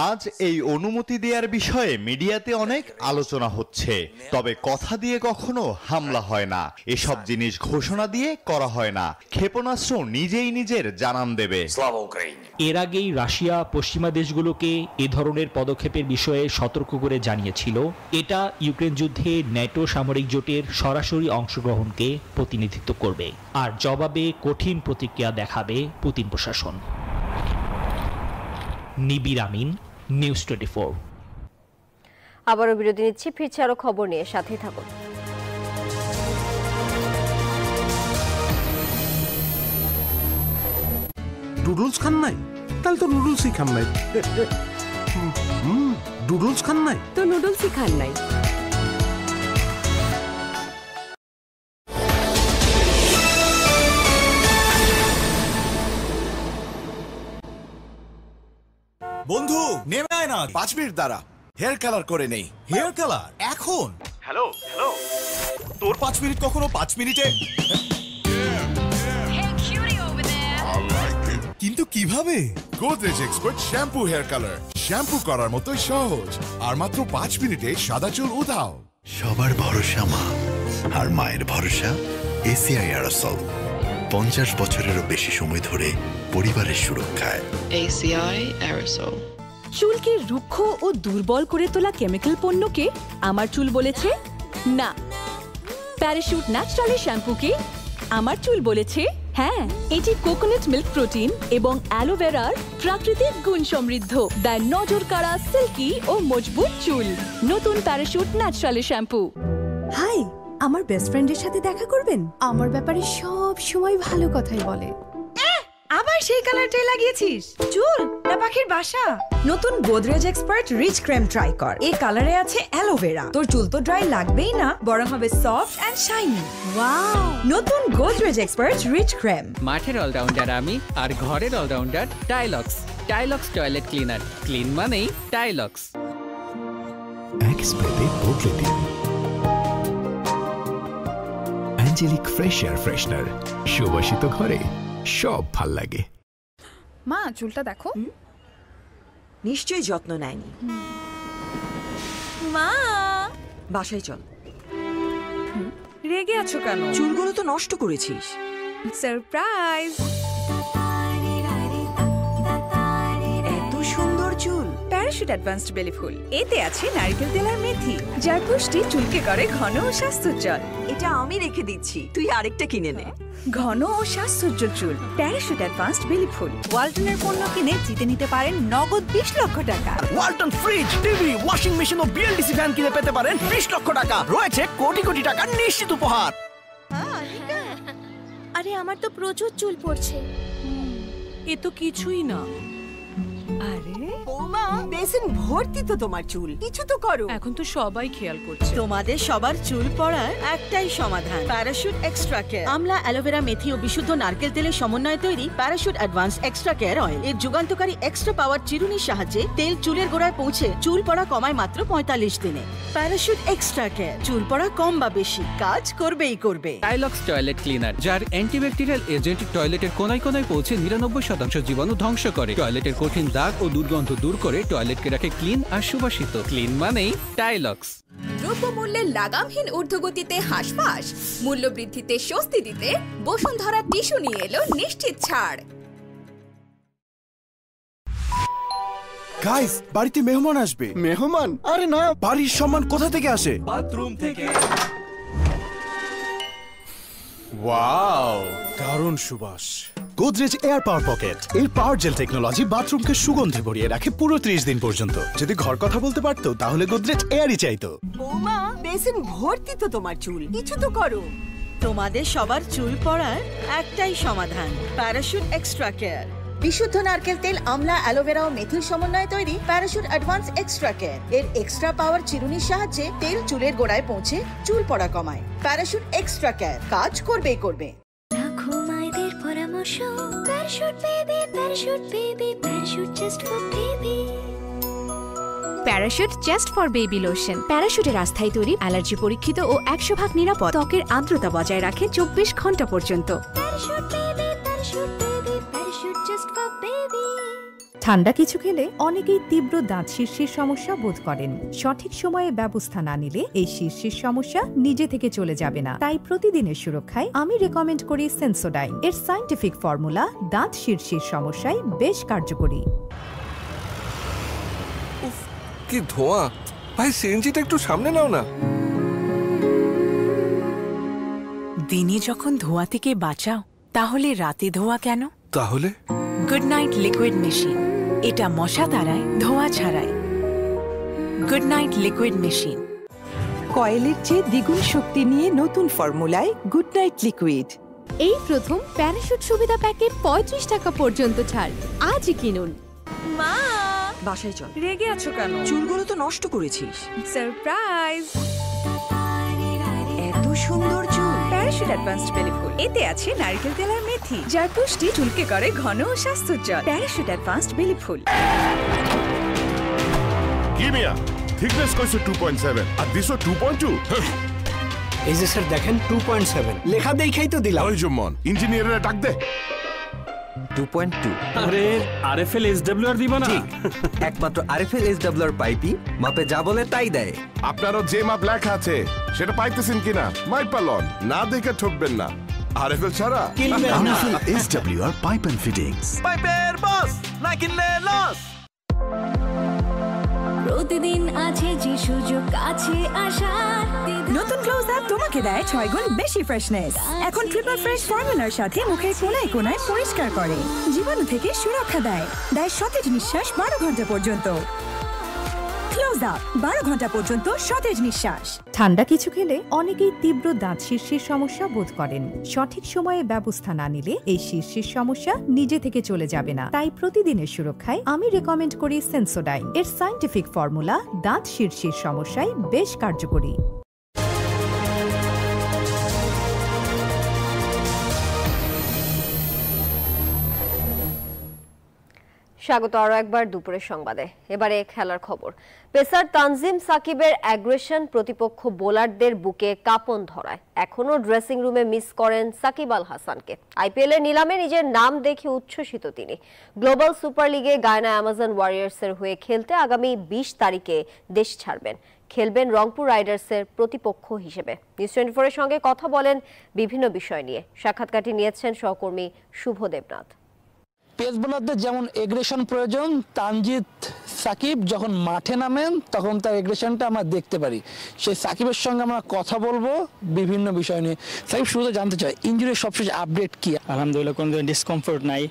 আজ এই অনুমতি দেওয়ার বিষয়ে মিডিয়াতে অনেক আলোচনা হচ্ছে, তবে কথা দিয়ে কখনো হামলা হয় না। এসব জিনিস ঘোষণা দিয়ে করা হয় না। ক্ষেপণাস্ত্র নিজেই নিজের জানান দেবে। এর আগেই রাশিয়া পশ্চিমা দেশগুলোকে এ ধরনের পদক্ষেপের বিষয়ে সতর্ক করে জানিয়েছিল এটা ইউক্রেন যুদ্ধে ন্যাটো সামরিক জোটের সরাসরি অংশগ্রহণকে প্রতিনিধিত্ব করবে, আর জবাবে কঠিন প্রতিক্রিয়া দেখাবে পুতিন প্রশাসন। নিবির আমিন, নিউজ 24। আবারও বিরতি নিচ্ছি, ফিরছে আরো খবর নিয়ে, সাথেই থাকুন। নুডলস খান নাই? তাহলে তো নুডলসই খান নাই। নুডলস খান নাই তো নুডলসই খান নাই। বন্ধু নেমে আয় না, 5 মিনিট দাঁড়া, হেয়ার কালার করে নেই। হেয়ার কালার এখন? হ্যালো হ্যালো, তোর 5 মিনিট কখনো 5 মিনিটে? কিন্তু কিভাবে? Godrej expert shampoo hair colour, shampoo করার মতোই সহজ, আর মাত্র 5 মিনিটে সাদা চুল উধাও। সবার ভরসা মা, আর মায়ের ভরসা এসিআই এরোসল। 50 বছরেরও বেশি সময় ধরে পরিবারের সুরক্ষায়। ACI aerosol. চুলকে রুক্ষ ও দুর্বল করে তোলা কেমিক্যাল পণ্যকে আমার চুল বলেছে না। প্যারাশুট ন্যাচারালি শ্যাম্পুকে আমার চুল বলেছে হ্যাঁ। এটি কোকোনাট মিল্ক প্রোটিন এবং অ্যালোভেরার প্রাকৃতিক গুণ সমৃদ্ধ, দেয় নজর কাড়া, সিল্কি ও মজবুত চুল। নতুন প্যারাশুট ন্যাচারালি শ্যাম্পু। হাই, আমার বেস্ট ফ্রেন্ডের সাথে দেখা করবেন? আমার ব্যাপারে সব সময় ভালো কথাই বলে। আবার সেই কালারটাই লাগিয়েছিস? চুল না পাখির বাসা? নতুন Godrej expert rich cream try কর। এই কালারে আছে অ্যালোভেরা। তোর চুল তো ড্রাই লাগবেই না, বরং হবে সফট এন্ড শাইনি। ওয়াও! নতুন গোদরেজ এক্সপার্ট রিচ ক্রিম। মাঠের অলরাউন্ডার আমি, আর ঘরের allrounder Tylox. Tylox toilet cleaner, clean মানেই টাইলক্স। এক স্প্রেতে বদলে দিন অ্যাঞ্জেলিক ফ্রেশ এয়ার ফ্রেশনার। সুবাসিত ঘরে সব ভাল লাগে। মা, চুলটা দেখো। নিশ্চয়ই যত্ন নেয়নি। মা, বাসায় চল। রেগে আছো কেন? চুলগুলো তো নষ্ট করেছিস। সারপ্রাইজ! এত সুন্দর চুল। প্যারাশুট অ্যাডভান্সড বেলি ফুল। এতে আছে নারকেল তেল আর মেথি, যার পুষ্টি চুলকে করে ঘন ও স্বাস্থ্যোজ্জ্বল। এটা আমি রেখে দিচ্ছি, তুই আরেকটা কিনে নে। ঘন ও স্বাস্থ্যোজ্জ্বল চুল, প্যারাশুট অ্যাডভান্সড বেলি ফুল। ওয়ালটনের পণ্য কিনে জিতে নিতে পারেন নগদ 20 লক্ষ টাকা। Walton fridge, TV, washing machine ও বিএলডিসি ফ্যান কিনে পেতে পারেন 20 লক্ষ টাকা। রয়েছে কোটি কোটি টাকার নিশ্চিত উপহার। আরে আমার তো প্রচুর চুল পড়ছে। এ তো কিছুই না। আরে বৌমা, বেসিন ভর্তি তো তোমার চুল, কিছু তো করো। এখন তো সবাই খেয়াল করছে। তোমাদের সবার চুল পড়ার একটাই সমাধান, প্যারাশুট এক্সট্রা কেয়ার। আমলা, অ্যালোভেরা, মেথি ও বিশুদ্ধ নারকেল তেলের সমন্বয়ে তৈরি parachute advance extra care oil. এর যুগান্তকারী এক্সট্রা পাওয়ার চিরুনির সাহায্যে তেল চুলের গোড়ায় পৌঁছে চুল পড়া কমায় মাত্র 45 দিনে। প্যারাশুট এক্সট্রা কেয়ার, চুল পড়া কম বা বেশি কাজ করবেই করবে। টাইলক্স টয়লেট ক্লিনার, যার অ্যান্টিব্যাকটেরিয়াল এজেন্ট টয়লেটের কোনায় কোনায় পৌঁছে 99% জীবাণু ধ্বংস করে। টয়লেটের কঠিন দাগ ও দুর্গন্ধ দূর করে টয়লেটকে রাখে ক্লিন আর সুবাসিত। ক্লিন মানেই টাইলক্স। দ্রব্যমূল্যের লাগামহীন ঊর্ধ্বগতিতে হাঁসফাঁস, মূল্যবৃদ্ধিতে স্বস্তি দিতে বসুন্ধরা টিস্যু নিয়ে এলো নিশ্চিত ছাড়। গাইস, বাড়িতে মেহমান আসবে। মেহমান? আরে না, বাড়ির সম্মান কোথা থেকে আসে? বাথরুম থেকে। ওয়াও, দারুণ সুবাস। গোদরেজ এয়ার পাওয়ার পকেট, এর পাওয়ার জেল টেকনোলজি বাথরুমকে সুগন্ধে ভরিয়ে রাখে পুরো 30 দিন পর্যন্ত। যদি ঘর কথা বলতে পারতো তাহলে গোদরেজ এয়ারই চাইতো। বৌমা, বেসিন ভর্তি তো তোমার চুল, কিছু তো করো। তোমাদের সবার চুল পড়ার একটাই সমাধান, প্যারাশুট এক্সট্রা কেয়ার। বিশুদ্ধ নারকেল তেল, আমলা, অ্যালোভেরা ও মেথির সমন্বয়ে তৈরি প্যারাশুট অ্যাডভান্স এক্সট্রা কেয়ার। এর এক্সট্রা পাওয়ার চিরুনির সাহায্যে তেল চুলের গোড়ায় পৌঁছে চুল পড়া কমায়। প্যারাশুট এক্সট্রা কেয়ার, কাজ করবেই করবে। মায়েদের পরামর্শ, Parachute baby, Parachute baby, Parachute just for baby. Parachute just for baby lotion. প্যারাশুটের আস্থায় তৈরি, অ্যালার্জি পরীক্ষিত ও 100% নিরাপদ। ত্বকের আর্দ্রতা বজায় রাখে 24 ঘন্টা পর্যন্ত। Parachute baby, Parachute baby, Parachute just for baby. ঠান্ডা কিছু খেলে অনেকেই তীব্র দাঁত শিরশির সমস্যা বোধ করেন। সঠিক সময়ে ব্যবস্থা না নিলে এই শিরশির সমস্যা নিজে থেকে চলে যাবে না। তাই প্রতিদিনের সুরক্ষায় আমি রেকমেন্ড করি সেন্সোডাইন। এর সায়েন্টিফিক ফর্মুলা দাঁত শিরশির সমস্যায় বেশ কার্যকরী। কি ধোঁয়া! ভাই, সিএনজিটা একটু সামনে নাও না। দিনে যখন ধোঁয়া থেকে বাঁচাও, তাহলে রাতে ধোঁয়া কেন? তাহলে গুড নাইট লিকুইড মেশিন, এটা মশা তাড়ায়, ধোঁয়া ছাড়ায়। Good Knight liquid machine. কয়েলের চেয়ে দ্বিগুণ শক্তি নিয়ে নতুন ফর্মুলায় গুড নাইট লিকুইড। এই প্রথম প্যারাশুট সুবিধা প্যাকে 35 টাকা পর্যন্ত ছাড়। আজই কিনুন। মা, বাসায় চল। রেগে আছো কেন? চুলগুলো তো নষ্ট করেছিস। সারপ্রাইজ! এত সুন্দর চুল। প্যারাশুট অ্যাডভান্সড বেলি ফুল। এতে আছে নারকেল তেল আর মেথি, যার পুষ্টি চুলকে করে ঘন ও স্বাস্থ্যোজ্জ্বল। প্যারাশুট অ্যাডভান্সড বেলি ফুল। কি মিয়া থিকনেস কইছো 2.7 আর দিছো 2.2? এই যে স্যার দেখেন 2.7 লেখা দেখাই তো দিলাম। ওই জম্মন ইঞ্জিনিয়ারের ডাক দে। 2.2 আরে আরএফএল এসডব্লিউআর দিব না? একমাত্র আরএফএল এসডব্লিউআর পাইপই মাপে যা বলে তাই দেয়। আপনারও যে মাপ লেখা আছে সেটা পাইতেছেন কিনা মাইপা লন, না দেখে ঠকবেন না। আরএফএল ছাড়া RFL SWR pipe and fittings. পাইপের বস না কিনলে লস। প্রতিদিন আছে যে সুযোগ আছে আশার। নতুন ক্লোজ আপ তোমাকে দেয় 6 গুণ বেশি ফ্রেশনেস। এখন ট্রিপল ফ্রেশ ফর্মুলার সাথে মুখের কোনায় কোনায় পরিষ্কার করে, জীবাণু থেকে সুরক্ষা দেয়, সতেজ নিঃশ্বাস 12 ঘন্টা পর্যন্ত। ক্লোজ আপ 12 ঘন্টা পর্যন্ত সতেজ নিঃশ্বাস। ঠান্ডা কিছু খেলে অনেকেই তীব্র দাঁত শীর্ষের সমস্যা বোধ করেন। সঠিক সময়ে ব্যবস্থা না নিলে এই শীর্ষের সমস্যা নিজে থেকে চলে যাবে না। তাই প্রতিদিনের সুরক্ষায় আমি রেকমেন্ড করি সেন্সোডাইন। এর সায়েন্টিফিক ফর্মুলা দাঁত শীর্ষের সমস্যায় বেশ কার্যকরী। স্বাগত আরো একবার দুপুরের সংবাদে। এবারে খেলার খবর। পেসার তানজিম সাকিবের অ্যাগ্রেশন প্রতিপক্ষ বোলারদের বুকে কাঁপন ধরায়। এখনো ড্রেসিং রুমে মিস করেন সাকিব আল হাসানকে। আইপিএল এর নিলামে নিজের নাম দেখে উচ্ছ্বসিত তিনি। গ্লোবাল সুপার লিগে গায়ানা অ্যামাজন ওয়ারিয়ার্সের হয়ে খেলতে আগামী 20 তারিখে দেশ ছাড়বেন। খেলবেন রংপুর রাইডার্সের প্রতিপক্ষ হিসেবে। নিউজ 24 এর সঙ্গে কথা বলেন বিভিন্ন বিষয় নিয়ে। সাক্ষাৎকারটি নিয়েছেন সহকর্মী শুভ দেবনাথ। পেস বোলারদের যেমন এগ্রেশন প্রয়োজন, তানজিদ সাকিব যখন মাঠে নামেন তখন তার এগ্রেশনটা আমরা দেখতে পারি। সেই সাকিবের সঙ্গে আমরা কথা বলবো বিভিন্ন বিষয় নিয়ে। সাকিব শুরুতে জানতে চাই ইনজুরির সবশেষ আপডেট কি? আলহামদুলিল্লাহ কোনো ডিসকমফোর্ট নাই,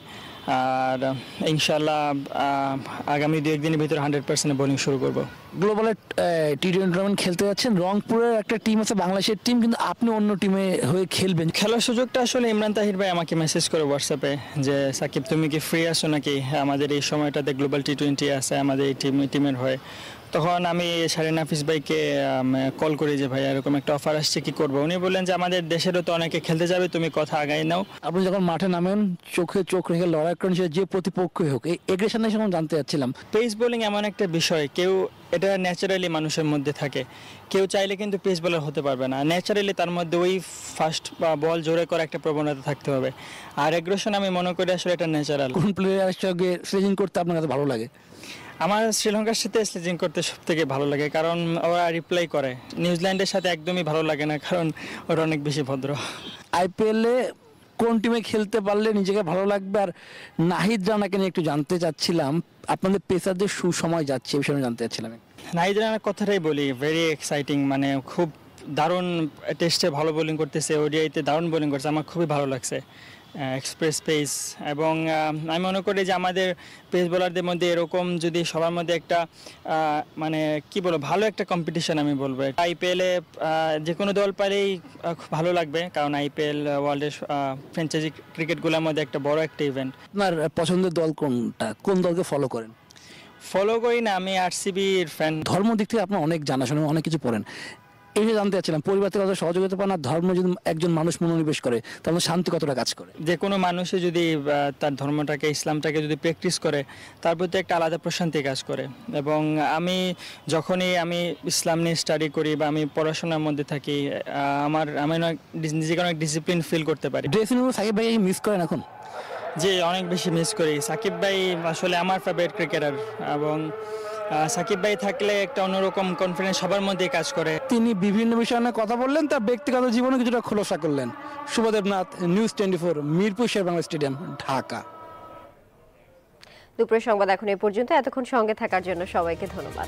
আর ইনশাল্লাহ আগামী 2-1 দিনের ভিতরে 100% বোলিং শুরু করব। গ্লোবালের টি20 টুর্নামেন্ট খেলতে যাচ্ছেন, রংপুরের একটা টিম আছে বাংলাদেশের টিম, কিন্তু আপনি অন্য টিমে হয়ে খেলবেন। খেলার সুযোগটা আসলে ইমরান তাহির ভাই আমাকে মেসেজ করে হোয়াটসঅ্যাপে যে সাকিব তুমি কি ফ্রি আছো নাকি, আমাদের এই সময়টাতে গ্লোবাল টি20 আছে আমাদের এই টিমের হয়ে। তখন আমি শারিন হাফিজ ভাইকে কল করি যে ভাই এরকম একটা অফার আসছে কি করবো। উনি বললেন যে আমাদের দেশেরও তো অনেকে খেলতে যাবে, তুমি কথা আগাই নাও। আপনি যখন মাঠে নামেন চোখে চোখ রেখে লড়াই করেন, সে যে প্রতিপক্ষই হোক, এই এগ্রেশন নিয়ে যখন জানতে চাচ্ছিলাম। পেস বোলিং এমন একটা বিষয়, কেউ এটা ন্যাচারালি মানুষের মধ্যে থাকে, কেউ চাইলে কিন্তু পেস বোলার হতে পারবে না। ন্যাচারালি তার মধ্যে ওই ফার্স্ট বা বল জোরে করা একটা প্রবণতা থাকতে হবে। আর এগ্রেশন আমি মনে করি আসলে এটা ন্যাচারাল। কোন প্লেয়ারের সঙ্গে স্লেজিং করতে আপনার কাছে ভালো লাগে? আমার শ্রীলঙ্কার সাথে স্লেজিং করতে সব থেকে ভালো লাগে, কারণ ওরা রিপ্লাই করে। নিউজিল্যান্ডের সাথে একদমই ভালো লাগে না, কারণ ওরা অনেক বেশি ভদ্র। আইপিএলে কোন টিমে খেলতে পারলে নিজেকে ভালো লাগবে? আর নাহিদ রানাকে নিয়ে একটু জানতে চাচ্ছিলাম, আপনাদের পেসারদের সুসময় যাচ্ছে এই বিষয়ে জানতে চাচ্ছিলাম। নাহিদ রানার কথাটাই বলি, ভেরি এক্সাইটিং, মানে খুব দারুণ টেস্টে ভালো বোলিং করতেছে, ওডিআইতে দারুণ বোলিং করছে, আমার খুবই ভালো লাগছে। এক্সপ্রেস পেস, এবং আমি মনে করি যে আমাদের পেস বোলারদের মধ্যে এরকম যদি সবার মধ্যে একটা মানে কি বলবো ভালো একটা কম্পিটিশন আমি বলবো। আইপিএলে যে কোনো দল পারেই খুব ভালো লাগবে, কারণ আইপিএল ওয়ার্ল্ডের ফ্র্যাঞ্চাইজি ক্রিকেটগুলোর মধ্যে একটা বড় একটা ইভেন্ট। আপনার পছন্দের দল কোনটা? কোন দলকে ফলো করেন? ফলো করি না, আমি আরসিবির ফ্যান। ধর্ম দিক থেকে আপনার অনেক জানাশোনা, অনেক কিছু পড়েন, এই যে জানতে চাচ্ছিলাম পরিবার থেকে কতটা সহযোগিতা পান, আর ধর্ম যদি একজন মানুষ মনোনিবেশ করে তাহলে শান্তি কতটা কাজ করে? যে কোনো মানুষে যদি তার ধর্মটাকে, ইসলামটাকে যদি প্র্যাকটিস করে তার প্রতি একটা আলাদা প্রশান্তি কাজ করে। এবং আমি যখনই আমি ইসলাম নিয়ে স্টাডি করি বা আমি পড়াশোনার মধ্যে থাকি, আমি নিজেকে অনেক ডিসিপ্লিন ফিল করতে পারি। ড্রেসিং রুমে সাকিব ভাই মিস করেন এখন? জি, অনেক বেশি মিস করি। সাকিব ভাই আসলে আমার ফেভারিট ক্রিকেটার, এবং সাকিব ভাই থাকলে একটা অন্যরকম কনফিডেন্স সবার মধ্যে কাজ করে। তিনি বিভিন্ন বিষয় নিয়ে কথা বললেন, তার ব্যক্তিগত জীবনে কিছুটা খোলাসা করলেন। শুভ দেবনাথ, নিউজ 24, মিরপুর শেরেবাংলা স্টেডিয়াম, ঢাকা। দুপুরের সংবাদ এখন এই পর্যন্ত। এতক্ষণ সঙ্গে থাকার জন্য সবাইকে ধন্যবাদ।